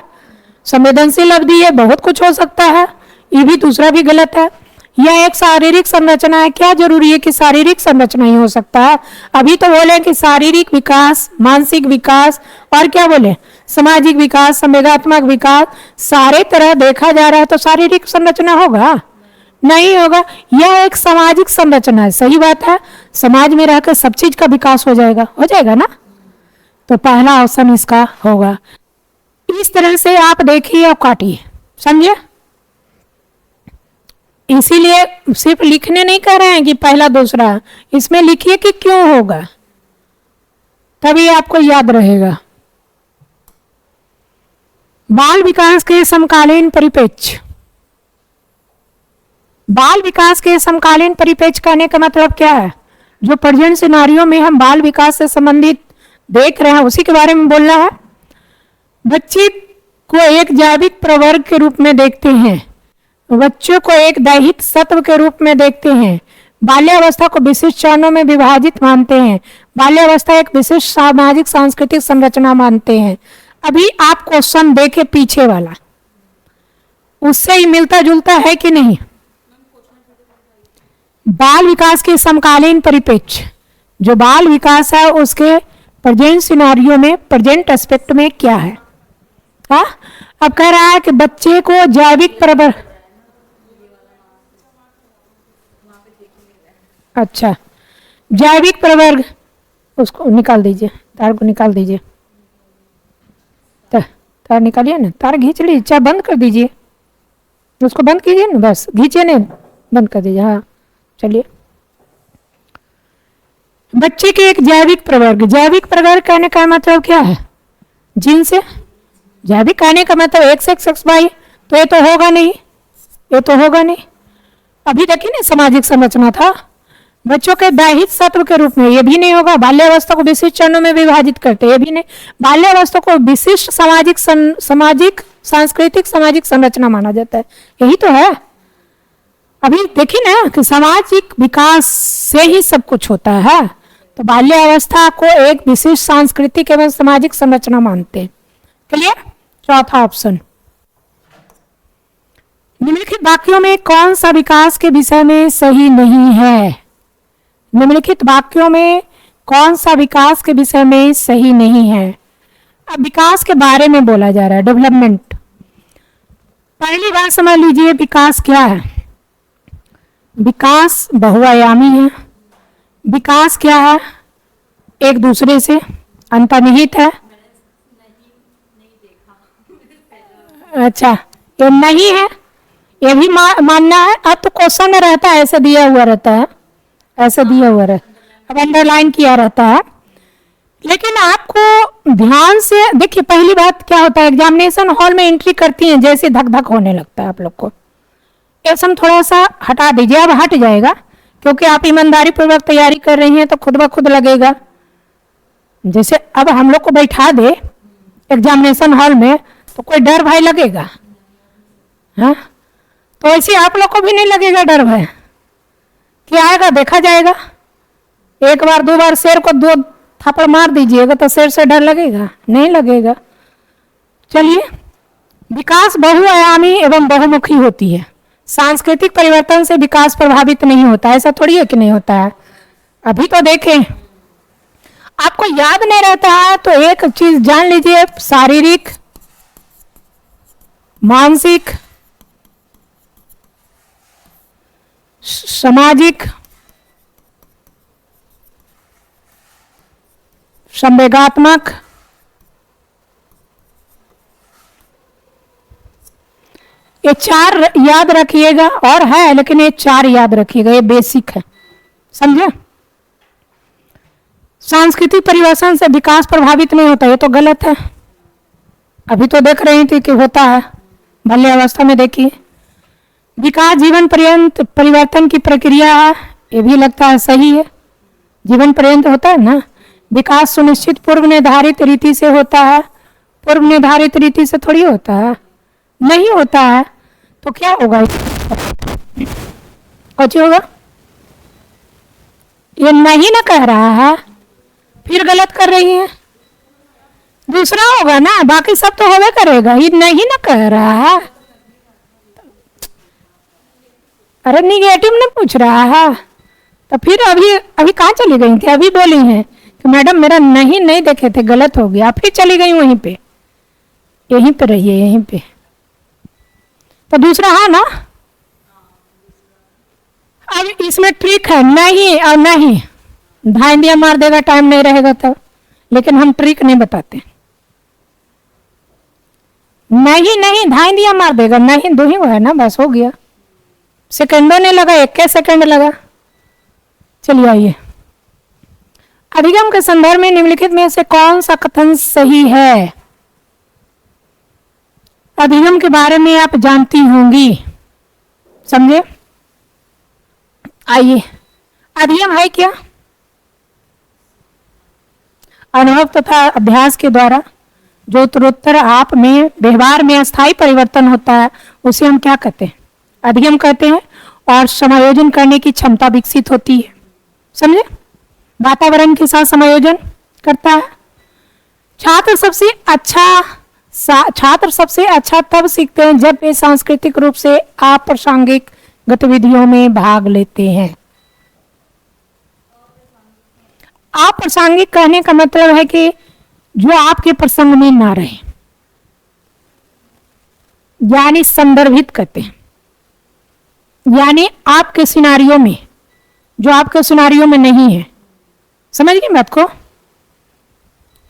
संवेदनशील अवधि है, बहुत कुछ हो सकता है, ये भी दूसरा भी गलत है। यह एक शारीरिक संरचना है, क्या जरूरी है कि शारीरिक संरचना ही हो सकता है? अभी तो बोले कि शारीरिक विकास, मानसिक विकास और क्या बोले, सामाजिक विकास, संवेदात्मक विकास, सारे तरह देखा जा रहा है तो शारीरिक संरचना होगा? नहीं होगा। यह एक सामाजिक संरचना है, सही बात है। समाज में रहकर सब चीज का विकास हो जाएगा ना। तो पहला ऑप्शन इसका होगा। इस तरह से आप देखिए और काटिए, समझे। इसीलिए सिर्फ लिखने नहीं कह रहे हैं कि पहला दूसरा, इसमें लिखिए कि क्यों होगा, तभी आपको याद रहेगा। बाल विकास के समकालीन परिप्रेक्ष्य। बाल विकास के समकालीन परिप्रेक्ष्य कहने का मतलब क्या है? जो प्रेजेंट सिनारियों में हम बाल विकास से संबंधित देख रहे हैं उसी के बारे में बोलना है। बच्चे को एक जैविक प्रवर्ग के रूप में देखते हैं, बच्चों को एक दैहिक सत्व के रूप में देखते हैं, बाल्यावस्था को विशिष्ट चरणों में विभाजित मानते हैं, बाल्यावस्था एक विशिष्ट सामाजिक सांस्कृतिक संरचना मानते हैं। अभी आप क्वेश्चन देखे पीछे वाला, उससे ही मिलता जुलता है कि नहीं? बाल विकास के समकालीन परिप्रेक्ष्य, जो बाल विकास है उसके प्रेजेंट सिनारियो में, प्रेजेंट एस्पेक्ट में क्या है? हाँ, अब कह रहा है कि बच्चे को जैविक प्रवर्ग, अच्छा जैविक प्रवर्ग, उसको निकाल दीजिए, तार को निकाल दीजिए, तार निकालिए ना, तार खींच लीजिए, चाहे बंद कर दीजिए, उसको बंद कीजिए ना, बस खींचिए नहीं, बंद कर दीजिए। हाँ चलिए, बच्चे के एक जैविक प्रवर्ग, जैविक प्रवर्ग कहने का मतलब क्या है? जीन से, जैविक कहने का मतलब XXXY, तो ये तो होगा नहीं, ये तो होगा नहीं। अभी देखिए ना सामाजिक संरचना था, बच्चों के दैहिक सत्व के रूप में, ये भी नहीं होगा। बाल्यावस्था को विशिष्ट चरणों में विभाजित करते, ये भी नहीं। बाल्यावस्था को विशिष्ट सामाजिक सांस्कृतिक सामाजिक संरचना माना जाता है, यही तो है। अभी देखिए ना कि सामाजिक विकास से ही सब कुछ होता है, तो बाल्यावस्था को एक विशिष्ट सांस्कृतिक एवं सामाजिक संरचना मानते हैं। क्लियर? चौथा ऑप्शन। निम्नलिखित वाक्यों में कौन सा विकास के विषय में सही नहीं है? निम्नलिखित वाक्यों में कौन सा विकास के विषय में सही नहीं है? अब विकास के बारे में बोला जा रहा है, डेवलपमेंट। पहली बात समझ लीजिए, विकास क्या है? विकास बहुआयामी है। विकास क्या है? एक दूसरे से अंतर्निहित है। अच्छा, ये नहीं है, ये भी मानना है। अब तो क्वेश्चन में रहता है, ऐसे दिया हुआ रहता है, ऐसे दिया हुआ रहता है, अब अंडरलाइन किया रहता है। लेकिन आपको ध्यान से देखिए, पहली बात क्या होता है, एग्जामिनेशन हॉल में एंट्री करती हैं जैसे धक धक होने लगता है आप लोग को। ये सब थोड़ा सा हटा दीजिए, अब हट जाएगा, क्योंकि आप ईमानदारी पूर्वक तैयारी कर रही हैं तो खुद ब खुद लगेगा। जैसे अब हम लोग को बैठा दे एग्जामिनेशन हॉल में तो कोई डर भय लगेगा? हाँ, तो ऐसे आप लोग को भी नहीं लगेगा डर भय कि आएगा, देखा जाएगा। एक बार दो बार शेर को 2 थप्पड़ मार दीजिएगा तो शेर से डर लगेगा? नहीं लगेगा। चलिए, विकास बहुआयामी एवं बहुमुखी होती है। सांस्कृतिक परिवर्तन से विकास प्रभावित नहीं होता, ऐसा थोड़ी है कि नहीं होता है। अभी तो देखें, आपको याद नहीं रहता है तो एक चीज जान लीजिए, शारीरिक, मानसिक सामाजिक, संवेगात्मक, ये 4 याद रखिएगा, और है लेकिन ये 4 याद रखिएगा, ये बेसिक है, समझे। सांस्कृतिक परिवर्तन से विकास प्रभावित नहीं होता, ये तो गलत है। अभी तो देख रही थी कि होता है, बाल्य अवस्था में देखिए। विकास जीवन पर्यंत परिवर्तन की प्रक्रिया है, ये भी लगता है सही है, जीवन पर्यंत होता है ना। विकास सुनिश्चित पूर्व निर्धारित रीति से होता है, पूर्व निर्धारित रीति से थोड़ी होता है, नहीं होता है। तो क्या होगा, कुछ होगा, ये नहीं ना कह रहा है, फिर गलत कर रही है। दूसरा होगा ना, बाकी सब तो होवे करेगा, ये नहीं ना कह रहा है। अरे निगेटिव ने पूछ रहा है, तो फिर अभी कहाँ चली गई थी, अभी बोली हैं कि मैडम मेरा नहीं देखे थे, गलत हो गया, फिर चली गई वहीं पे, यहीं पे रहिए, यहीं पे। तो दूसरा है ना, अब इसमें ट्रिक है, नहीं और नहीं, धांधिया मार देगा, टाइम नहीं रहेगा तब, लेकिन हम ट्रिक नहीं बताते। नहीं धांधिया मार देगा, नहीं दो ही वो है ना, बस हो गया, सेकंडों ने लगा, 21 सेकंड लगा। चलिए आइए, अधिगम के संदर्भ में निम्नलिखित में से कौन सा कथन सही है। अधिगम के बारे में आप जानती होंगी, समझे। आइए, अधिगम है क्या, अनुभव तथा अभ्यास के द्वारा जो उत्तरोत्तर आप में व्यवहार में अस्थायी परिवर्तन होता है, उसे हम क्या कहते हैं, अधिगम कहते हैं। और समायोजन करने की क्षमता विकसित होती है, समझे, वातावरण के साथ समायोजन करता है। छात्र सबसे अच्छा तब सीखते हैं जब वे सांस्कृतिक रूप से अप्रासंगिक गतिविधियों में भाग लेते हैं। अप्रासंगिक कहने का मतलब है कि जो आपके प्रसंग में ना रहे, यानी संदर्भित करते हैं, यानी आपके सिनारियों में, जो आपके सिनारियों में नहीं है। समझ गई बात को,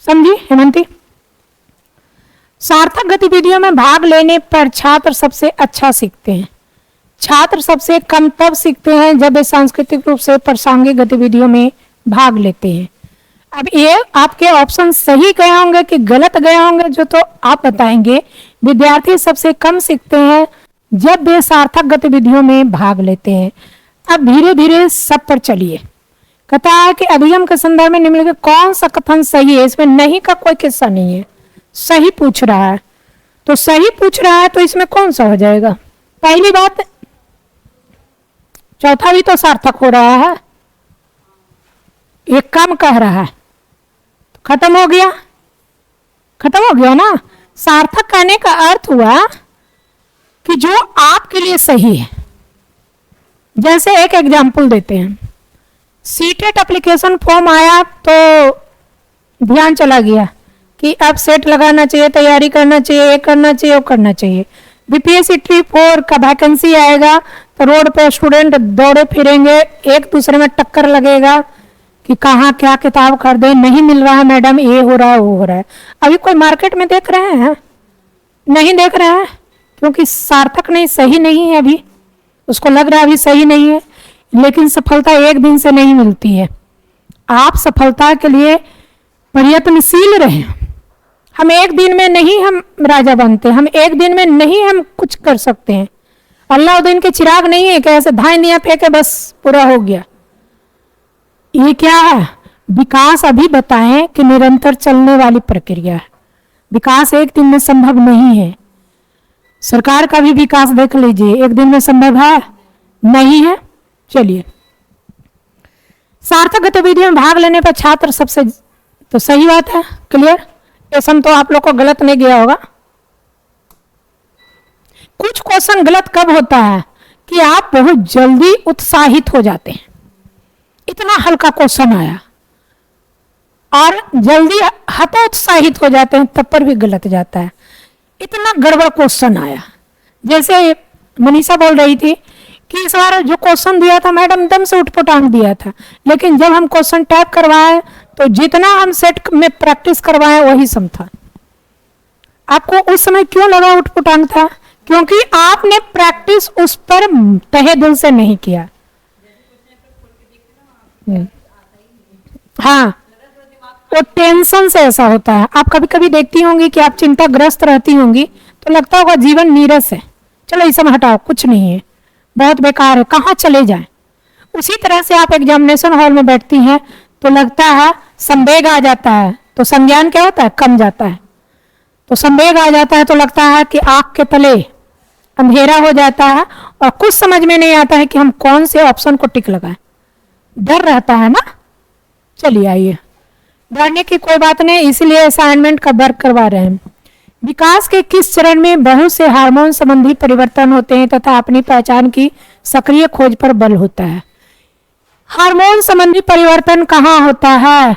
समझी हेमंती। सार्थक गतिविधियों में भाग लेने पर छात्र सबसे अच्छा सीखते हैं। छात्र सबसे कम तब सीखते हैं जब वे सांस्कृतिक रूप से प्रासंगिक गतिविधियों में भाग लेते हैं। अब ये आपके ऑप्शन सही गए होंगे कि गलत गए होंगे, जो तो आप बताएंगे। विद्यार्थी सबसे कम सीखते हैं जब वे सार्थक गतिविधियों में भाग लेते हैं। अब धीरे धीरे सब पर चलिए। कहता है कि अधिगम के संदर्भ में निम्नलिखित कौन सा कथन सही है। इसमें नहीं का कोई किस्सा नहीं है, सही पूछ रहा है। तो सही पूछ रहा है तो इसमें कौन सा हो जाएगा। पहली बात, चौथा भी तो सार्थक हो रहा है, एक कम कह रहा है, खत्म हो गया, खत्म हो गया ना। सार्थक कहने का अर्थ हुआ कि जो आपके लिए सही है। जैसे एक एग्जाम्पल देते हैं, सीटेट एप्लीकेशन फॉर्म आया तो ध्यान चला गया कि अब सेट लगाना चाहिए, तैयारी करना चाहिए, ये करना चाहिए, वो करना चाहिए। बीपीएससी ट्री 4 का वैकेंसी आएगा तो रोड पे स्टूडेंट दौड़े फिरेंगे, एक दूसरे में टक्कर लगेगा कि कहाँ क्या किताब खरीदे, नहीं मिल रहा है मैडम, ये हो रहा है, वो हो रहा है। अभी कोई मार्केट में देख रहे हैं? नहीं देख रहे हैं, क्योंकि सार्थक नहीं, सही नहीं है। अभी उसको लग रहा है अभी सही नहीं है, लेकिन सफलता एक दिन से नहीं मिलती है। आप सफलता के लिए प्रयत्नशील रहें। हम एक दिन में नहीं हम राजा बनते, हम एक दिन में नहीं हम कुछ कर सकते हैं। अल्लाउद्दीन के चिराग नहीं है कि ऐसे धाए दिया फेंके बस पूरा हो गया। ये क्या है? विकास अभी बताएं कि निरंतर चलने वाली प्रक्रिया है। विकास एक दिन में संभव नहीं है। सरकार का भी विकास देख लीजिए, एक दिन में संभव है? नहीं है। चलिए, सार्थक गतिविधियों में भाग लेने पर छात्र सबसे, तो सही बात है, क्लियर। क्वेश्चन तो आप लोग को गलत नहीं गया होगा। कुछ क्वेश्चन गलत कब होता है कि आप बहुत जल्दी उत्साहित हो जाते हैं, इतना हल्का क्वेश्चन आया, और जल्दी हतोत्साहित हो जाते हैं, तब पर भी गलत जाता है। इतना गड़बड़ क्वेश्चन आया, जैसे मनीषा बोल रही थी कि इस बार जो क्वेश्चन दिया था मैडम एकदम से उठपटांग दिया था, लेकिन जब हम क्वेश्चन टाइप करवाए तो जितना हम सेट में प्रैक्टिस करवाए वही सम था। आपको उस समय क्यों लगा उठपटांग था? क्योंकि आपने प्रैक्टिस उस पर तहे दिल से नहीं किया। हाँ, वो टेंशन से ऐसा होता है। आप कभी कभी देखती होंगी कि आप चिंताग्रस्त रहती होंगी तो लगता होगा जीवन नीरस है, चलो ये सब हटाओ, कुछ नहीं है, बहुत बेकार है, कहाँ चले जाएं। उसी तरह से आप एग्जामिनेशन हॉल में बैठती हैं तो लगता है संवेग आ जाता है, तो संज्ञान क्या होता है? कम जाता है। तो संवेग आ जाता है तो लगता है कि आंख के तले अंधेरा हो जाता है और कुछ समझ में नहीं आता है कि हम कौन से ऑप्शन को टिक लगाएं। डर रहता है ना। चलिए आइए, डरने की कोई बात नहीं, इसलिए असाइनमेंट का वर्क करवा रहे हैं। विकास के किस चरण में बहुत से हार्मोन संबंधी परिवर्तन होते हैं तथा अपनी पहचान की सक्रिय खोज पर बल होता है? हार्मोन संबंधी परिवर्तन कहाँ होता है?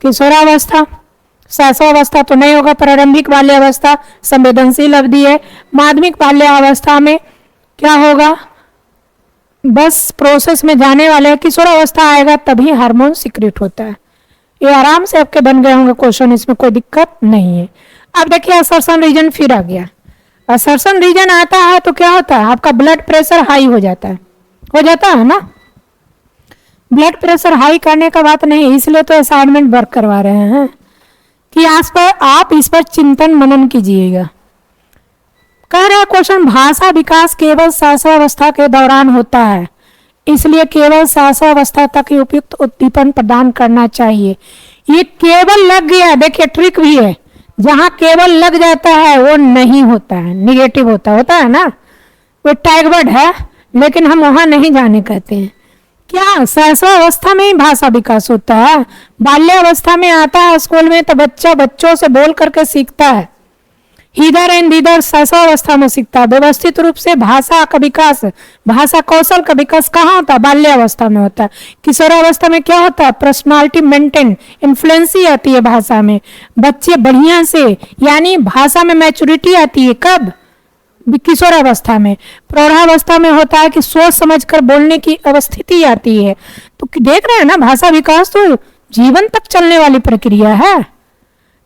किशोरावस्था, शैशवावस्था तो नहीं होगा, प्रारंभिक बाल्यावस्था संवेदनशील अवधि है। माध्यमिक बाल्यावस्था में क्या होगा? बस प्रोसेस में जाने वाले, किशोरावस्था आएगा तभी हार्मोन सीक्रेट होता है। ये आराम से आपके बन गए होंगे क्वेश्चन, इसमें कोई दिक्कत नहीं है। अब देखिए असर्शन रीजन फिर आ गया। असर्शन रीजन आता है तो क्या होता है? आपका ब्लड प्रेशर हाई हो जाता है ना। ब्लड प्रेशर हाई करने का बात नहीं, इसलिए तो असाइनमेंट वर्क करवा रहे हैं कि आप इस पर चिंतन मनन कीजिएगा। कह रहा क्वेश्चन, भाषा विकास केवल शैशवावस्था के दौरान होता है, इसलिए केवल शैशवावस्था तक ही उपयुक्त उद्दीपन प्रदान करना चाहिए। ये केवल लग गया, देखिए ट्रिक भी है, जहां केवल लग जाता है वो नहीं होता है, निगेटिव होता है ना, वो टैग वर्ड है, लेकिन हम वहां नहीं जाने कहते हैं। क्या शैशवावस्था में ही भाषा विकास होता है? बाल्यावस्था में आता है स्कूल में तो बच्चा बच्चों से बोल करके सीखता है, इधर एंड इधर शैशवावस्था में सीखता है। व्यवस्थित रूप से भाषा का विकास, भाषा कौशल का विकास कहाँ होता है? बाल्यावस्था में होता है। किशोरावस्था में क्या होता है? पर्सनालिटी मेंटेन, इन्फ्लुएंसी आती है भाषा में, बच्चे बढ़िया से, यानी भाषा में मैच्योरिटी आती है। कब? किशोरावस्था में। प्रौढ़ावस्था में होता है कि सोच समझकर बोलने की अवस्थिति आती है। तो देख रहे हैं ना, भाषा विकास तो जीवन तक चलने वाली प्रक्रिया है।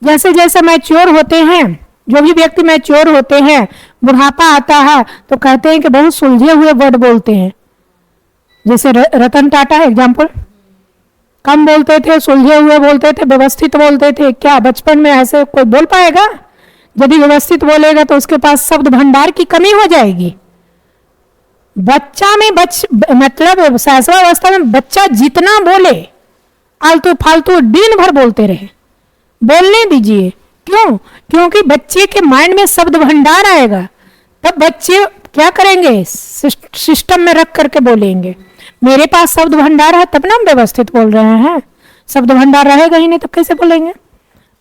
जैसे जैसे मैच्योर होते हैं, जो भी व्यक्ति मैच्योर होते हैं, बुढ़ापा आता है तो कहते हैं कि बहुत सुलझे हुए वर्ड बोलते हैं। जैसे रतन टाटा एग्जाम्पल, कम बोलते थे, सुलझे हुए बोलते थे, व्यवस्थित बोलते थे। क्या बचपन में ऐसे कोई बोल पाएगा? यदि व्यवस्थित बोलेगा तो उसके पास शब्द भंडार की कमी हो जाएगी। बच्चा में मतलब शैशवावस्था में बच्चा जितना बोले, आलतू फालतू दिन भर बोलते रहे, बोलने दीजिए। क्यों? क्योंकि बच्चे के माइंड में शब्द भंडार आएगा, तब बच्चे क्या करेंगे? सिस्टम में रख करके बोलेंगे। मेरे पास शब्द भंडार है तब ना हम व्यवस्थित बोल रहे हैं, शब्द भंडार रहेगा ही नहीं तो कैसे बोलेंगे?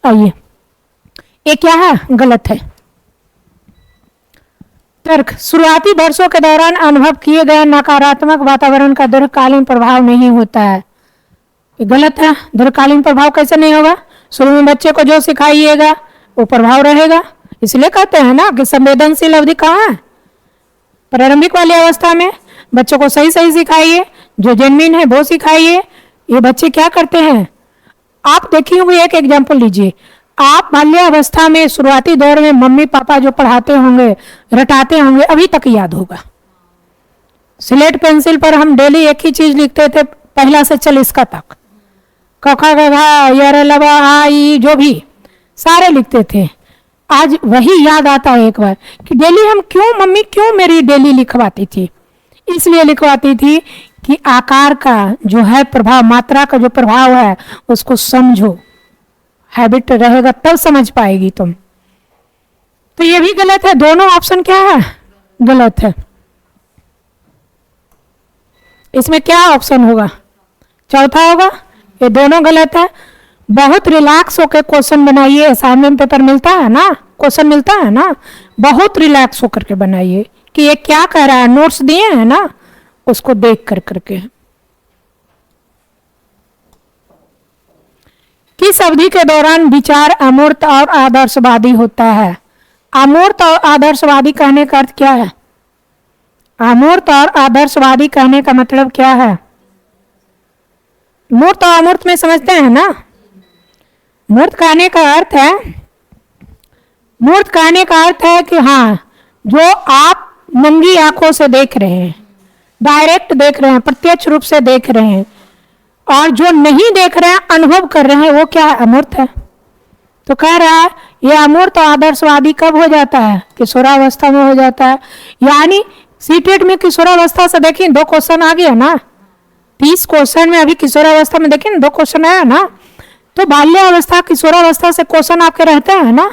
आइए, ये क्या है? गलत है। तर्क, शुरुआती वर्षों के दौरान अनुभव किए गए नकारात्मक वातावरण का दीर्घकालीन प्रभाव नहीं होता है। ये गलत है। दीर्घकालीन प्रभाव कैसे नहीं होगा? शुरू में बच्चे को जो सिखाइएगा वो प्रभाव रहेगा। इसलिए कहते हैं ना कि संवेदनशील अवधि कहाँ है? प्रारंभिक वाली अवस्था में। बच्चों को सही सही सिखाइए, जो जेन्युइन है वो सिखाइए। ये बच्चे क्या करते हैं? आप देखिए हुए एक एग्जाम्पल लीजिए। आप बाल्यावस्था में शुरुआती दौर में मम्मी पापा जो पढ़ाते होंगे, रटाते होंगे, अभी तक याद होगा। स्लेट पेंसिल पर हम डेली एक ही चीज लिखते थे, पहला से 40 तक, क ख ग घ य र ल व आ ई, जो भी सारे लिखते थे। आज वही याद आता है एक बार कि डेली हम मम्मी क्यों मेरी डेली लिखवाती थी? इसलिए लिखवाती थी कि आकार का जो है प्रभाव, मात्रा का जो प्रभाव है उसको समझो। हैबिट रहेगा तब समझ पाएगी तुम। तो ये भी गलत है। दोनों ऑप्शन क्या है? गलत है। इसमें क्या ऑप्शन होगा? चौथा होगा। ये दोनों गलत है। बहुत रिलैक्स होकर क्वेश्चन बनाइए। असाइनमेंट पेपर मिलता है ना, क्वेश्चन मिलता है ना, बहुत रिलैक्स होकर के बनाइए कि ये क्या कह रहा है। नोट्स दिए हैं ना, उसको देख कर करके। किस अवधि के दौरान विचार अमूर्त और आदर्शवादी होता है? अमूर्त और आदर्शवादी कहने का अर्थ क्या है? अमूर्त और आदर्शवादी कहने का मतलब क्या है? मूर्त और अमूर्त में समझते हैं ना। मूर्त कहने का अर्थ है, मूर्त कहने का अर्थ है कि हाँ, जो आप नंगी आंखों से देख रहे हैं, डायरेक्ट देख रहे हैं, प्रत्यक्ष रूप से देख रहे हैं, और जो नहीं देख रहे हैं, अनुभव कर रहे हैं, वो क्या है? अमूर्त है। तो कह रहा है ये अमूर्त और आदर्शवादी कब हो जाता है? किशोरावस्था में हो जाता है। यानी सीटेट में किशोरावस्था से देखिए 2 क्वेश्चन आ गया ना, 30 क्वेश्चन में अभी किशोरावस्था में देखिए 2 क्वेश्चन आया ना। तो बाल्यावस्था किशोरावस्था से क्वेश्चन आपके रहते हैं ना।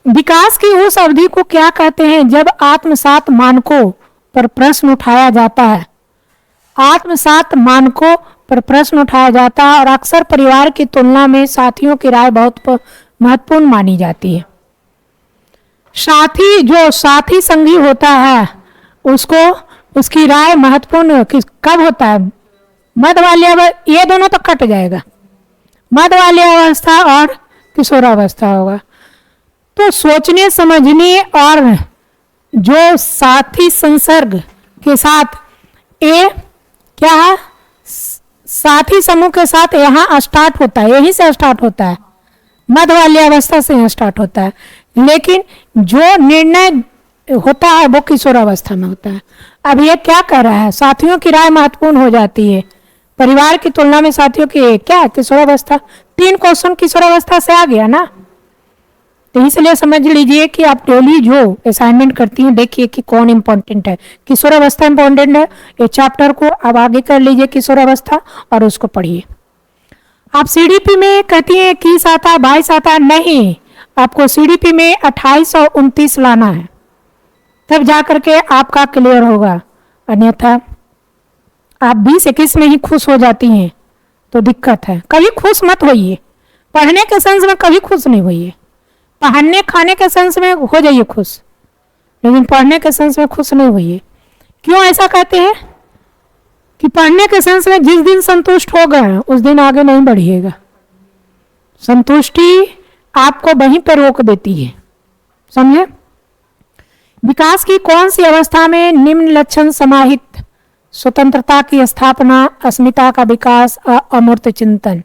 विकास की उस अवधि को क्या कहते हैं जब आत्मसात मानकों पर प्रश्न उठाया जाता है? आत्मसात मानकों पर प्रश्न उठाया जाता है और अक्सर परिवार की तुलना में साथियों की राय बहुत महत्वपूर्ण मानी जाती है। साथी, जो साथी संगी होता है, उसको उसकी राय महत्वपूर्ण कब होता है? मध्य बाल्यावस्था, ये दोनों तो कट जाएगा, मध्य बाल्यावस्था और किशोरावस्था होगा। तो सोचने समझने और जो साथी संसर्ग के साथ, ये क्या है? साथी समूह के साथ यहाँ स्टार्ट होता है, यहीं से स्टार्ट होता है, मध्य बाल्यावस्था से यहाँ स्टार्ट होता है। लेकिन जो निर्णय होता है वो किशोरावस्था में होता है। अब ये क्या कर रहा है? साथियों की राय महत्वपूर्ण हो जाती है परिवार की तुलना में, साथियों की क्या है? किशोरावस्था। 3 क्वेश्चन किशोरावस्था से आ गया ना। तो इसलिए समझ लीजिए कि आप डेली जो असाइनमेंट करती हैं, देखिए कि कौन इंपॉर्टेंट है। किशोरावस्था इंपॉर्टेंट है, ये चैप्टर को अब आगे कर लीजिए किशोरावस्था और उसको पढ़िए। आप सीडीपी में कहती हैं 21 आता है, 22 आता है, नहीं, आपको सीडीपी में 28 और 29 लाना है, तब जाकर के आपका क्लियर होगा। अन्यथा आप 20-21 में ही खुश हो जाती हैं तो दिक्कत है। कभी खुश मत होइए, पढ़ने के सेंस में कभी खुश नहीं होइए। पहनने खाने के सेंस में हो जाइए खुश, लेकिन पढ़ने के सेंस में खुश नहीं होइए। क्यों ऐसा कहते हैं? कि पढ़ने के सेंस में जिस दिन संतुष्ट हो गए उस दिन आगे नहीं बढ़िएगा। संतुष्टि आपको वहीं पर रोक देती है, समझे? विकास की कौन सी अवस्था में निम्न लक्षण समाहित? स्वतंत्रता की स्थापना, अस्मिता का विकास, अमूर्त चिंतन।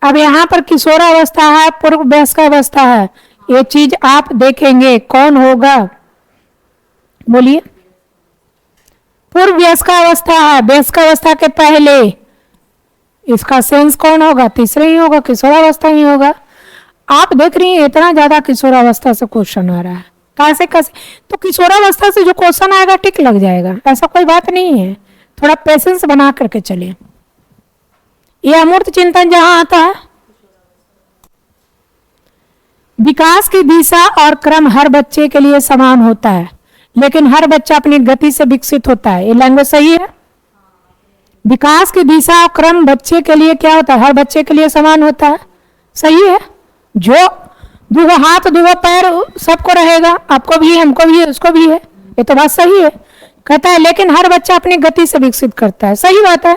अब यहाँ पर किशोरावस्था है, पूर्व वयस्कावस्था है, ये चीज आप देखेंगे। कौन होगा? बोलिए। पूर्व वयस्कावस्था है, वयस्कावस्था के पहले, इसका सेंस कौन होगा? तीसरा ही होगा, किशोरावस्था ही होगा। आप देख रही हैं इतना ज्यादा किशोरावस्था से क्वेश्चन आ रहा है, कैसे? तो किशोरावस्था से जो क्वेश्चन आएगा टिक लग जाएगा, ऐसा कोई बात नहीं है। थोड़ा पेशेंस बना करके चलिए। यह अमूर्त चिंतन जहां आता है, विकास की दिशा और क्रम हर बच्चे के लिए समान होता है, लेकिन हर बच्चा अपनी गति से विकसित होता है। ये लैंग्वेज सही है? विकास की दिशा और क्रम बच्चे के लिए क्या होता है? हर बच्चे के लिए समान होता है, सही है। जो 2 हाथ 2 पैर सबको रहेगा, आपको भी है, हमको भी है, उसको भी है, ये तो बात सही है। कहता है लेकिन हर बच्चा अपनी गति से विकसित करता है, सही बात है।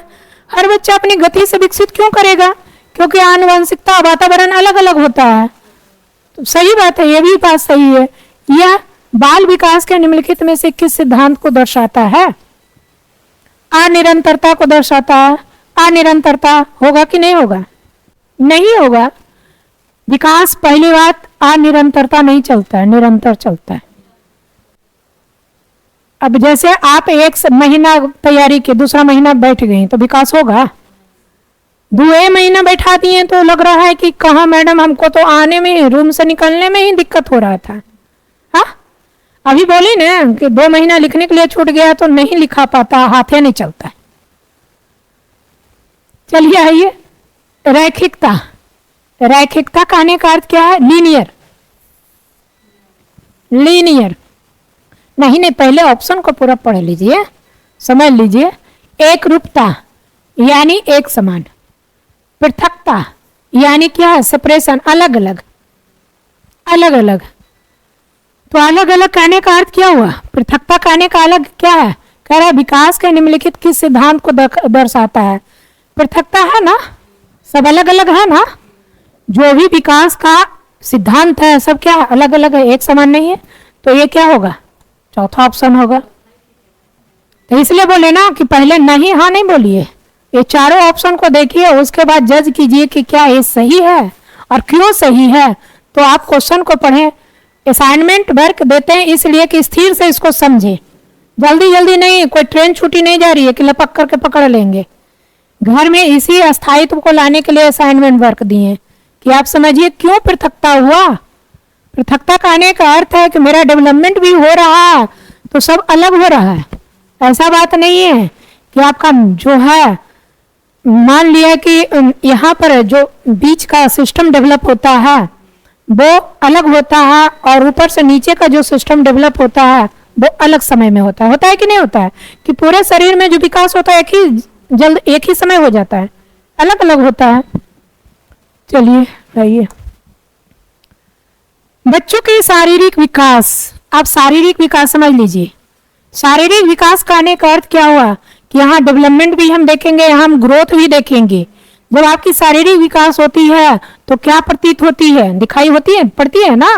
हर बच्चा अपनी गति से विकसित क्यों करेगा? क्योंकि आनुवंशिकता वातावरण अलग अलग होता है, तो सही बात है, ये भी बात सही है। यह बाल विकास के निम्नलिखित में से किस सिद्धांत को दर्शाता है? अनिरंतरता को दर्शाता है। अनिरंतरता होगा कि नहीं होगा? नहीं होगा। विकास, पहली बात, अनिरंतरता नहीं चलता है, निरंतर चलता है। अब जैसे आप 1 महीना तैयारी की, दूसरा महीना बैठ गई तो विकास होगा? 2 महीना बैठा दिए तो लग रहा है कि कहाँ मैडम, हमको तो आने में, रूम से निकलने में ही दिक्कत हो रहा था। हाँ, अभी बोली ना कि 2 महीना लिखने के लिए छूट गया तो नहीं लिखा पाता, हाथे नहीं चलता। चलिए आइए, रैखिकता। रैखिकता कहने का अर्थ क्या है? लीनियर। लीनियर नहीं, पहले ऑप्शन को पूरा पढ़ लीजिए, समझ लीजिए। एक रूपता यानी एक समान। पृथकता यानी क्या है? सेपरेशन, अलग अलग। अलग अलग, तो अलग अलग कहने का अर्थ क्या हुआ? पृथकता कहने का अलग क्या है? कह रहा है विकास के निम्नलिखित किस सिद्धांत को दर्शाता है? पृथकता है ना, सब अलग अलग है ना। जो भी विकास का सिद्धांत है, सब क्या अलग अलग है, एक समान नहीं है। तो ये क्या होगा, चौथा ऑप्शन होगा। तो इसलिए बोले ना कि पहले नहीं हाँ नहीं बोलिए, ये चारों ऑप्शन को देखिए, उसके बाद जज कीजिए कि क्या ये सही है और क्यों सही है। तो आप क्वेश्चन को पढ़ें। असाइनमेंट वर्क देते हैं इसलिए कि स्थिर से इसको समझे, जल्दी जल्दी नहीं, कोई ट्रेन छुट्टी नहीं जा रही है कि लपक करके पकड़ लेंगे। घर में इसी अस्थायित्व को लाने के लिए असाइनमेंट वर्क दिए कि आप समझिए क्यों पृथकता हुआ। पृथकता कहने का अर्थ है कि मेरा डेवलपमेंट भी हो रहा है तो सब अलग हो रहा है। ऐसा बात नहीं है कि आपका जो है, मान लिया कि यहाँ पर जो बीच का सिस्टम डेवलप होता है वो अलग होता है और ऊपर से नीचे का जो सिस्टम डेवलप होता है वो अलग समय में होता है कि नहीं होता है, कि पूरे शरीर में जो विकास होता है एक ही समय हो जाता है, अलग अलग होता है। चलिए आइए, बच्चों के शारीरिक विकास। आप शारीरिक विकास समझ लीजिए। शारीरिक विकास कहने का अर्थ क्या हुआ कि यहाँ डेवलपमेंट भी हम देखेंगे, यहाँ हम ग्रोथ भी देखेंगे। जब आपकी शारीरिक विकास होती है तो क्या प्रतीत होती है, दिखाई होती है, पड़ती है ना,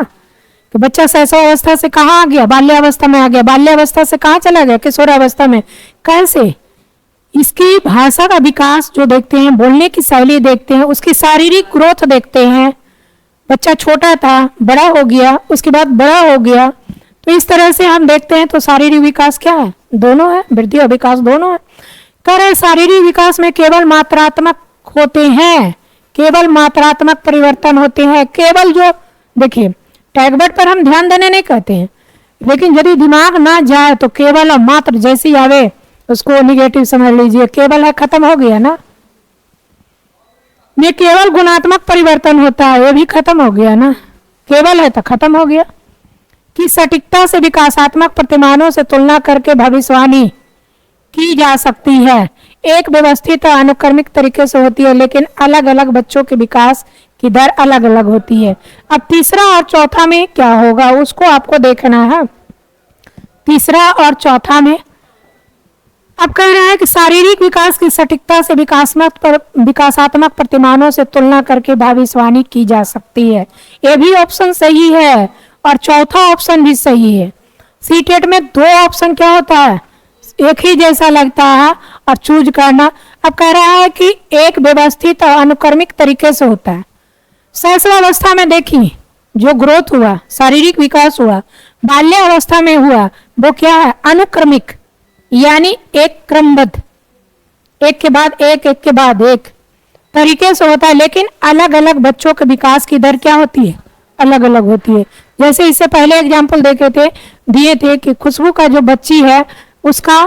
कि बच्चा शैशवावस्था से कहाँ आ गया, बाल्यावस्था में आ गया, बाल्यावस्था से कहाँ चला गया, किशोरावस्था में। कैसे इसकी भाषा का विकास जो देखते हैं, बोलने की शैली देखते हैं, उसकी शारीरिक ग्रोथ देखते हैं। बच्चा छोटा था, बड़ा हो गया, उसके बाद बड़ा हो गया, तो इस तरह से हम देखते हैं। तो शारीरिक विकास क्या है, दोनों है, वृद्धि और विकास दोनों है। कह रहे शारीरिक विकास में केवल मात्रात्मक होते हैं, केवल मात्रात्मक परिवर्तन होते हैं। केवल जो देखिए, टैगवर्ड पर हम ध्यान देने नहीं कहते हैं, लेकिन यदि दिमाग ना जाए तो केवल और मात्र जैसी आवे उसको निगेटिव समझ लीजिए। केवल है, खत्म हो गया ना। ये केवल गुणात्मक परिवर्तन होता है, ये भी खत्म हो गया ना, केवल है तो खत्म हो गया। कि सटीकता से विकासात्मक प्रतिमानों से तुलना करके भविष्यवाणी की जा सकती है। एक व्यवस्थित और अनुक्रमिक तरीके से होती है, लेकिन अलग अलग बच्चों के विकास की दर अलग अलग होती है। अब तीसरा और चौथा में क्या होगा उसको आपको देखना है। तीसरा और चौथा में अब कह रहा है कि शारीरिक विकास की सटीकता से विकासात्मक प्रतिमानों से तुलना करके भविष्यवाणी की जा सकती है। ये भी ऑप्शन सही है और चौथा ऑप्शन भी सही है। सीटेट में दो ऑप्शन क्या होता है, एक ही जैसा लगता है और चूज करना। अब कह रहा है कि एक व्यवस्थित और अनुक्रमिक तरीके से होता है। शैशवावस्था में देखिए जो ग्रोथ हुआ, शारीरिक विकास हुआ, बाल्यावस्था में हुआ, वो क्या है, अनुक्रमिक, यानी एक क्रमबद्ध, एक के बाद एक, एक के बाद एक तरीके से होता है। लेकिन अलग अलग बच्चों के विकास की दर क्या होती है, अलग अलग होती है। जैसे इससे पहले एग्जाम्पल दिए थे कि खुशबू का जो बच्ची है उसका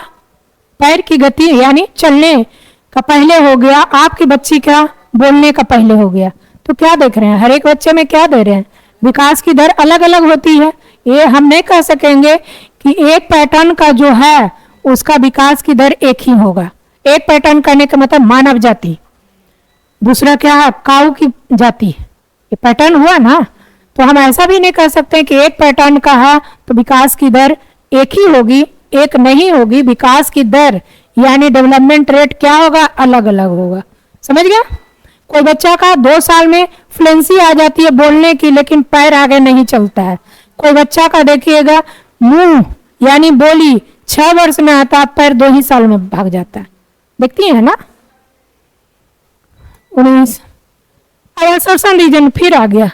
पैर की गति यानी चलने का पहले हो गया, आपकी बच्ची का बोलने का पहले हो गया। तो क्या देख रहे हैं, हर एक बच्चे में क्या दे रहे हैं, विकास की दर अलग अलग होती है। ये हम नहीं कह सकेंगे कि एक पैटर्न का जो है उसका विकास की दर एक ही होगा। एक पैटर्न करने का मतलब मानव जाति, दूसरा क्या है, काऊ की जाति, ये पैटर्न हुआ ना। तो हम ऐसा भी नहीं कह सकते कि एक पैटर्न का है तो विकास की दर एक ही होगी, एक नहीं होगी। विकास की दर यानी डेवलपमेंट रेट क्या होगा, अलग अलग होगा। समझ गया। कोई बच्चा का 2 साल में फ्लुएंसी आ जाती है बोलने की, लेकिन पैर आगे नहीं चलता है। कोई बच्चा का देखिएगा मुंह यानी बोली 6 वर्ष में आता है, पैर 2 ही साल में भाग जाता है। देखती है ना। 19 असर्शन रीजन फिर आ गया।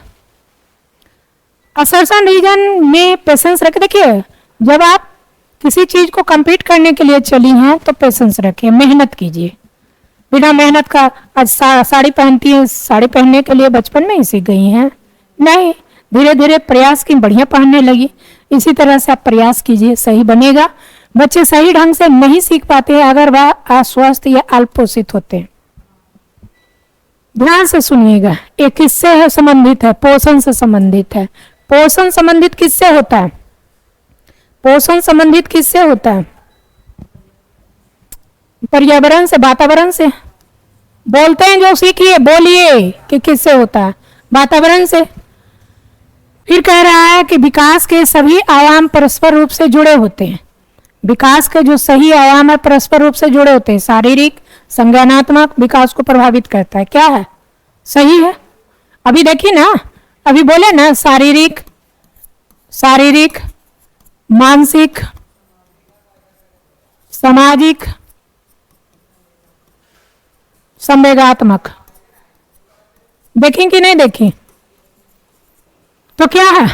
असर्शन रीजन में पेशेंस रखे। देखिए जब आप किसी चीज को कंप्लीट करने के लिए चली हैं तो पेशेंस रखिए, मेहनत कीजिए। बिना मेहनत का आज साड़ी पहनती है, साड़ी पहनने के लिए बचपन में ही सीख गई हैं, नहीं, धीरे धीरे प्रयास की, बढ़िया पहनने लगी। इसी तरह से आप प्रयास कीजिए, सही बनेगा। बच्चे सही ढंग से नहीं सीख पाते हैं अगर वह अस्वस्थ या अल्पोषित होते हैं। ध्यान से सुनिएगा, ये किससे है संबंधित है, पोषण से संबंधित है। पोषण संबंधित किससे होता है, पोषण संबंधित किससे होता है, पर्यावरण से, वातावरण से। बोलते हैं जो सीखिए, बोलिए कि किससे होता है, वातावरण से। फिर कह रहा है कि विकास के सभी आयाम परस्पर रूप से जुड़े होते हैं। विकास के जो सही आयाम है परस्पर रूप से जुड़े होते हैं। शारीरिक, संज्ञानात्मक विकास को प्रभावित करता है। क्या है, सही है। अभी देखिए ना, अभी बोले ना, शारीरिक, शारीरिक, मानसिक, सामाजिक, संवेगात्मक। देखी कि नहीं देखी? तो क्या है,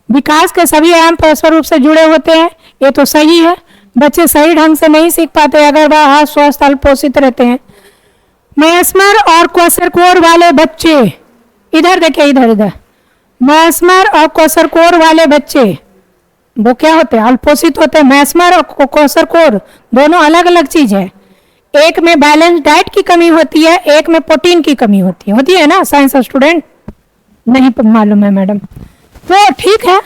विकास के सभी आयाम परस्पर रूप से जुड़े होते हैं, ये तो सही है। बच्चे सही ढंग से नहीं सीख पाते अगर वह अस्वस्थ अल्पोषित रहते हैं। मैस्मर और क्वेशरकोर वाले बच्चे, इधर देखिए, इधर इधर, मैस्मर और क्वेशरकोर वाले बच्चे वो क्या होते हैं, अल्पोषित होते हैं। मैस्मर और क्वेशरकोर दोनों अलग अलग चीज है। एक में बैलेंस डाइट की कमी होती है, एक में प्रोटीन की कमी होती है ना साइंस स्टूडेंट? नहीं मालूम है मैडम? तो ठीक है,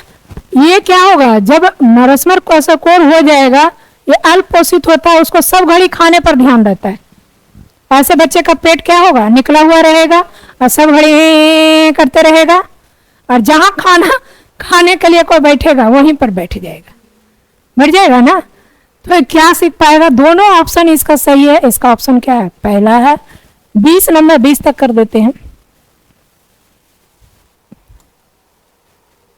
ये क्या होगा, जब मैस्मर क्वेशरकोर हो जाएगा, ये अल्पोषित होता है, उसको सब घड़ी खाने पर ध्यान रहता है। ऐसे बच्चे का पेट क्या होगा, निकला हुआ रहेगा और सब घड़ी करते रहेगा, और जहां खाना खाने के लिए कोई बैठेगा वहीं पर बैठ जाएगा, बैठ जाएगा ना, तो क्या सीख पाएगा? दोनों ऑप्शन इसका सही है। इसका ऑप्शन क्या है, पहला है। 20 नंबर 20 तक कर देते हैं।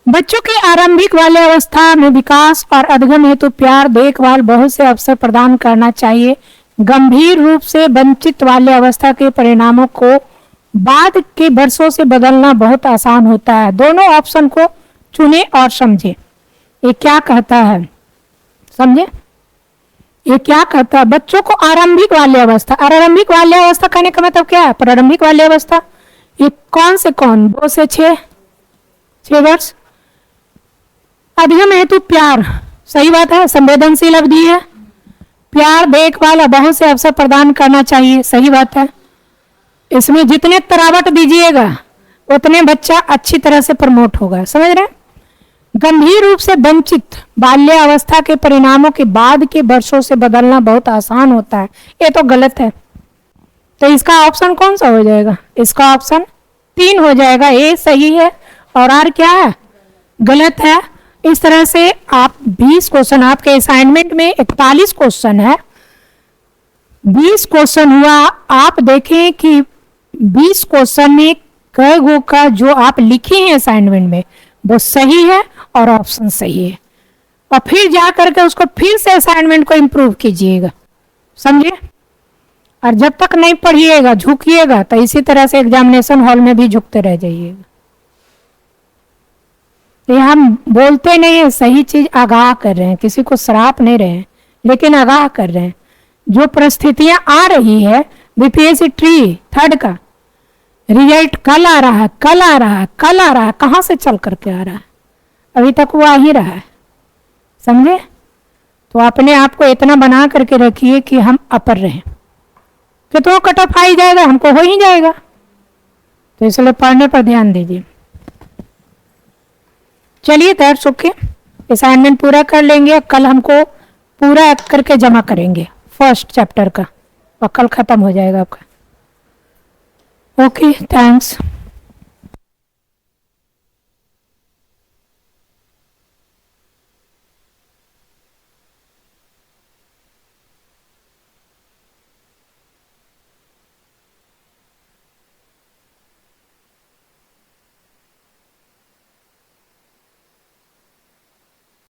बच्चों के आरंभिक वाले अवस्था में विकास और अधिगम हेतु प्यार, देखभाल, बहुत से अवसर प्रदान करना चाहिए। गंभीर रूप से वंचित वाले अवस्था के परिणामों को बाद के वर्षों से बदलना बहुत आसान होता है। दोनों ऑप्शन को चुने और समझे। ये क्या कहता है, समझे? ये क्या कहता है, बच्चों को आरंभिक वाले अवस्था, आरंभिक वाले अवस्था कहने का मतलब क्या है, प्रारंभिक वाले अवस्था, ये कौन से कौन, 2 से 6 वर्ष। अधिगम हेतु प्यार, सही बात है, संवेदनशील अवधि है। प्यार, देखभाल और बहुत से अवसर प्रदान करना चाहिए, सही बात है। इसमें जितने तरावट दीजिएगा उतने बच्चा अच्छी तरह से प्रमोट होगा, समझ रहे हैं? गंभीर रूप से वंचित बाल्य अवस्था के परिणामों के बाद के वर्षों से बदलना बहुत आसान होता है, ये तो गलत है। तो इसका ऑप्शन कौन सा हो जाएगा? इसका ऑप्शन 3 हो जाएगा, ये सही है और आर क्या है, गलत है। इस तरह से आप 20 क्वेश्चन, आपके असाइनमेंट में 41 क्वेश्चन है, 20 क्वेश्चन हुआ। आप देखें कि 20 क्वेश्चन में कई गो का जो आप लिखे हैं असाइनमेंट में वो सही है और ऑप्शन सही है, और फिर जा करके उसको फिर से असाइनमेंट को इम्प्रूव कीजिएगा, समझे? और जब तक नहीं पढ़िएगा, झुकिएगा, तो इसी तरह से एग्जामिनेशन हॉल में भी झुकते रह जाइएगा। ये हम बोलते नहीं है, सही चीज आगाह कर रहे हैं, किसी को श्राप नहीं रहे हैं, लेकिन आगाह कर रहे हैं। जो परिस्थितियां आ रही है, बीपीएससी ट्री 3rd का रिजल्ट कल आ रहा है, कल आ रहा है, कल आ रहा है, कहाँ से चल करके आ रहा है, अभी तक वो आ ही रहा है, समझे? तो अपने आप को इतना बना करके रखिए कि हम अपर रहें, कि तो कट ऑफ आ ही जाएगा, हमको हो ही जाएगा। तो इसलिए पढ़ने पर ध्यान दीजिए। चलिए तैयार सुखे, असाइनमेंट पूरा कर लेंगे, कल हमको पूरा करके जमा करेंगे 1st चैप्टर का, और कल खत्म हो जाएगा आपका। Okay, thanks.